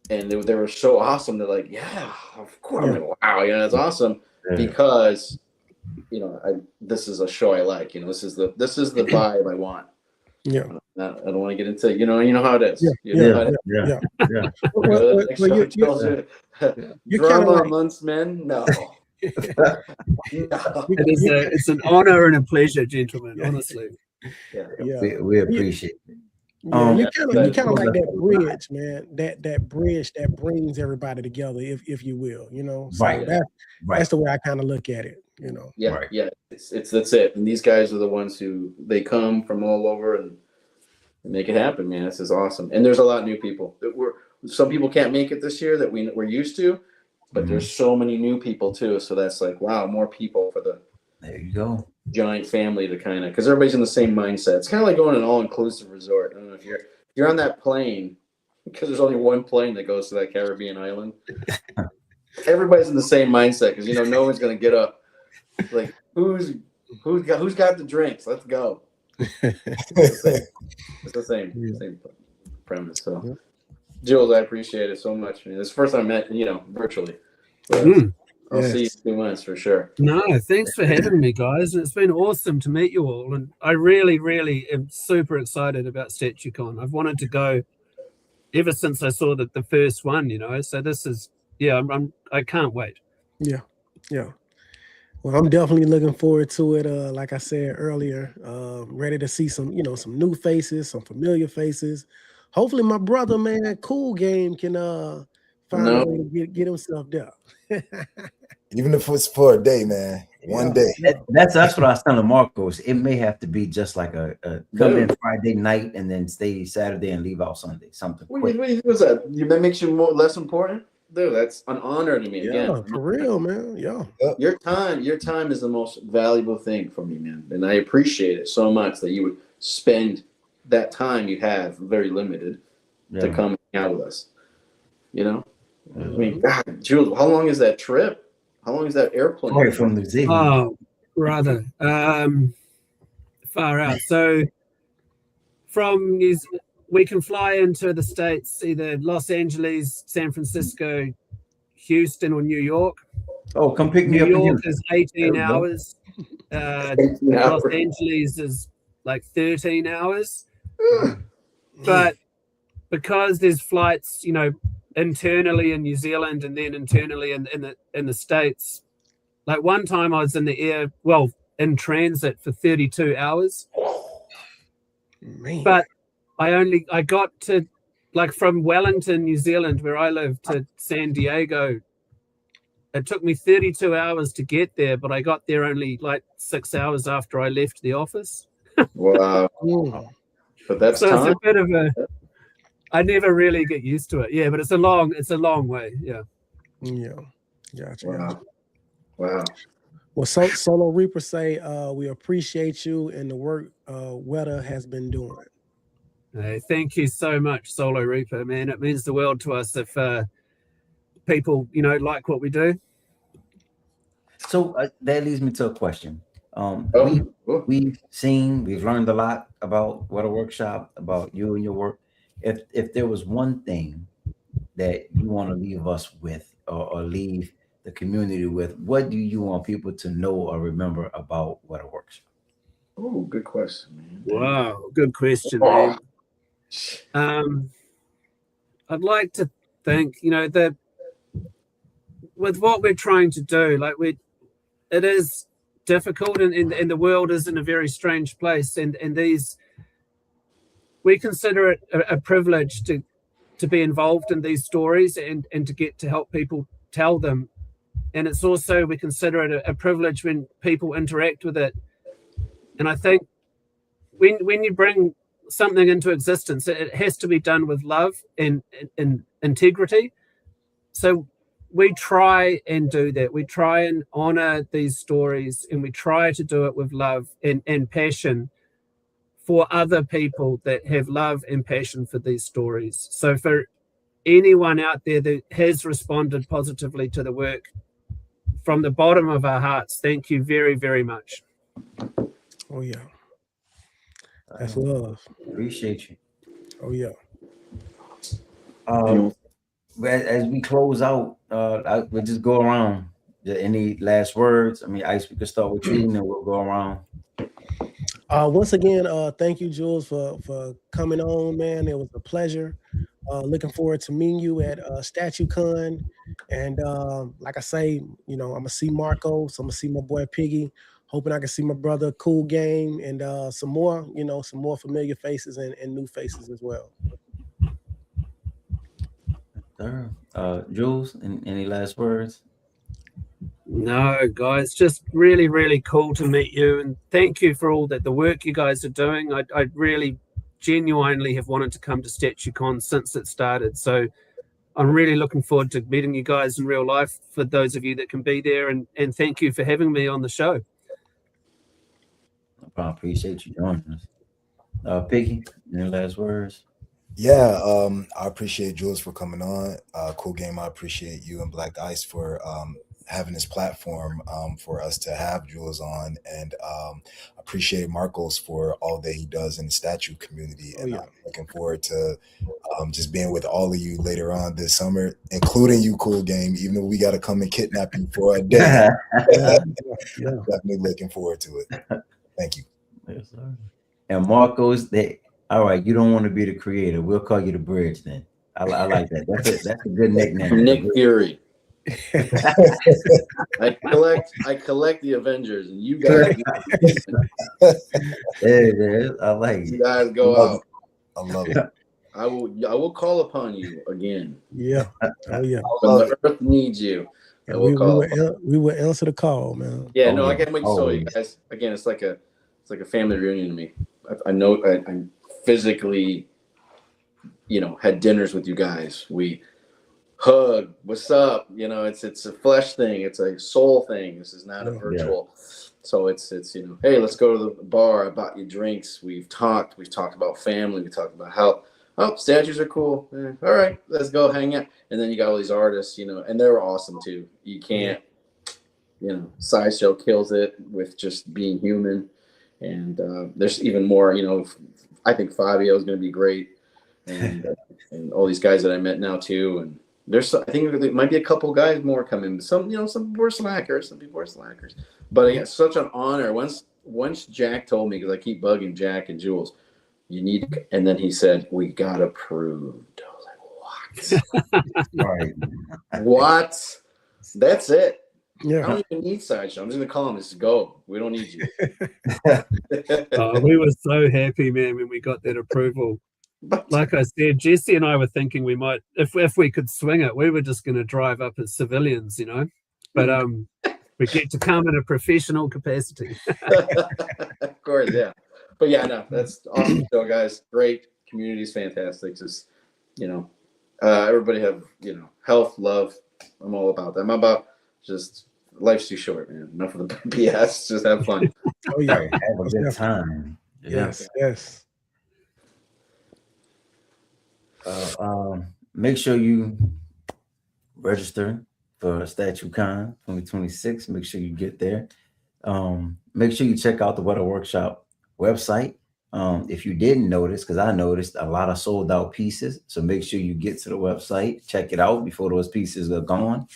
And they were so awesome. They're like, yeah, of course. I'm like, wow, that's awesome because this is a show I like. This is the vibe I want. Yeah. I don't want to get into you know how it is. Yeah. Drama amongst men, no. It's an honor and a pleasure, gentlemen. Honestly. We appreciate it. Yeah, you kind of like that bridge, man. That bridge that brings everybody together, if you will, you know. So that's the way I kind of look at it, you know. Yeah. That's it. And these guys are the ones who they come from all over and make it happen, man. This is awesome. And there's a lot of new people some people can't make it this year that we're used to, but there's so many new people too. So that's like, wow, more people for the there you go giant family to kind of, because everybody's in the same mindset. It's kind of like going to an all-inclusive resort. I don't know if you're on that plane, because there's only one plane that goes to that Caribbean island. Everybody's in the same mindset because no one's gonna get up. Like who's got the drinks? Let's go. It's the same premise. So, Jules, I appreciate it so much. This is the first time I met virtually. I'll see you in 2 months for sure. No, thanks for having me, guys. It's been awesome to meet you all, and I really, really am super excited about StatueCon. I've wanted to go ever since I saw the first one. So this is I can't wait. Yeah. Well, I'm definitely looking forward to it. Like I said earlier, ready to see some new faces, some familiar faces. Hopefully, my brother, man, Cool Game can find a way to get himself there. Even if it's for a day, man. One day. That's what I was telling Marcos. It may have to be just like a come in Friday night and then stay Saturday and leave out Sunday. Something. What do you think was that? That makes you less important? Dude, that's an honor to me. Yeah, again. for real, man. Yeah. Your time is the most valuable thing for me, man. And I appreciate it so much that you would spend that time you have very limited to come hang out with us. I mean, God, Jules, how long is that trip? How long is that airplane? Right from New Zealand. Oh, brother. Far out. So from we can fly into the States, either Los Angeles, San Francisco, Houston, or New York. Oh, come pick me up. New York is 18 hours. Los Angeles is like 13 hours. But because there's flights, internally in New Zealand and then internally in the States, like one time I was in the air, in transit for 32 hours. Man. But I got to, like, from Wellington, New Zealand, where I live, to San Diego. It took me 32 hours to get there, but I got there only like 6 hours after I left the office. Wow. But that's so time. It's a bit of I never really get used to it. Yeah, but it's a long way. Yeah. Yeah. Gotcha. Wow. Well, Solo Reaper say we appreciate you and the work Weta has been doing. Hey, thank you so much, Solo Reaper, man. It means the world to us if people, like what we do. So that leads me to a question. We've learned a lot about Weta Workshop, about you and your work. If there was one thing that you want to leave us with or leave the community with, what do you want people to know or remember about Weta Workshop? Oh, good question, man. Wow, good question, man. I'd like to think, that with what we're trying to do, it is difficult, and the world is in a very strange place, and we consider it a privilege to be involved in these stories and to get to help people tell them. And it's also, we consider it a privilege when people interact with it. And I think when you bring something into existence, it has to be done with love and integrity. So we try and do that. We try and honor these stories, and we try to do it with love and passion for other people that have love and passion for these stories. So for anyone out there that has responded positively to the work, from the bottom of our hearts, thank you very, very much. Oh, yeah. That's love. Appreciate you. Oh, yeah. As we close out, we'll just go around. Any last words? I mean, Ice, we can start with you, and then we'll go around. Once again, thank you, Jules, for coming on, man. It was a pleasure. Looking forward to meeting you at StatueCon. And like I say, I'm gonna see Marcos, I'm gonna see my boy Piggy, hoping I can see my brother Cool Game and some more, some more familiar faces and new faces as well. Sir. Jules, any last words? No, guys, just really, really cool to meet you, and thank you for all the work you guys are doing. I really genuinely have wanted to come to StatueCon since it started, so I'm really looking forward to meeting you guys in real life for those of you that can be there, and thank you for having me on the show. I appreciate you joining us. Piggy, any last words? Yeah, I appreciate Jules for coming on. Cool Game, I appreciate you and Black Ice for having this platform for us to have Jules on, and appreciate Marcos for all that he does in the statue community. And I'm looking forward to just being with all of you later on this summer, including you, Cool Game, even though we got to come and kidnap you for a day. Definitely looking forward to it. Thank you. Yes, sir. And Marcos, all right, you don't want to be the creator. We'll call you the bridge then. I like that. That's a good nickname. Nick Fury. I collect the Avengers, and you guys. I like it. You guys go out. I love it. I will call upon you again. Yeah. Oh yeah. When the earth needs you, we will answer the call, man. Yeah, I can't wait to show you guys. Again, it's like a family reunion to me. I know I'm physically, had dinners with you guys. We hug. What's up? It's a flesh thing. It's a soul thing. This is not a virtual. So it's hey, let's go to the bar. I bought you drinks. We've talked about family. We talked about health. Oh, statues are cool. All right, let's go hang out. And then you got all these artists, and they were awesome too. You can't, Sideshow kills it with just being human. And there's even more, I think Fabio is going to be great. And all these guys that I met now too. And I think there might be a couple guys more coming. Some were slackers. Some people were slackers. But again, such an honor. Once Jack told me, because I keep bugging Jack and Jules, and then he said, we got approved. I was like, what? Right. What? That's it. Yeah. I don't even need Sideshow. I'm just going to call him. Just go. We don't need you. We were so happy, man, when we got that approval. Like I said, Jesse and I were thinking we might, if we could swing it, we were just going to drive up as civilians, But we get to come in a professional capacity. Of course, yeah. But yeah, no, that's awesome show, guys. Great. Community's fantastic. Just, everybody have, health, love. I'm all about that. I'm about just life's too short, man. Enough of the BS. Just have fun. Oh yeah. Have a good time. Yes. Make sure you register for StatueCon 2026. Make sure you get there. Make sure you check out the Weta Workshop website. If you didn't notice, because I noticed a lot of sold out pieces. So make sure you get to the website, check it out before those pieces are gone.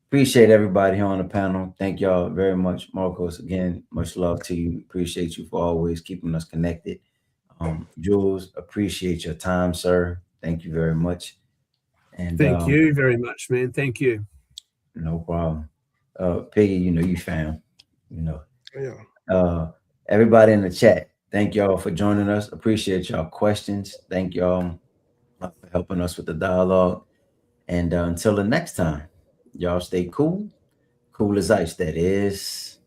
Appreciate everybody here on the panel. Thank y'all very much. Marcos, again, much love to you. Appreciate you for always keeping us connected. Jules, appreciate your time, sir. Thank you very much. And thank you very much, man. Thank you. No problem. Piggy, you fam. Yeah. Everybody in the chat, thank y'all for joining us. Appreciate y'all questions. Thank y'all for helping us with the dialogue. And until the next time, y'all stay cool. Cool as ice, that is.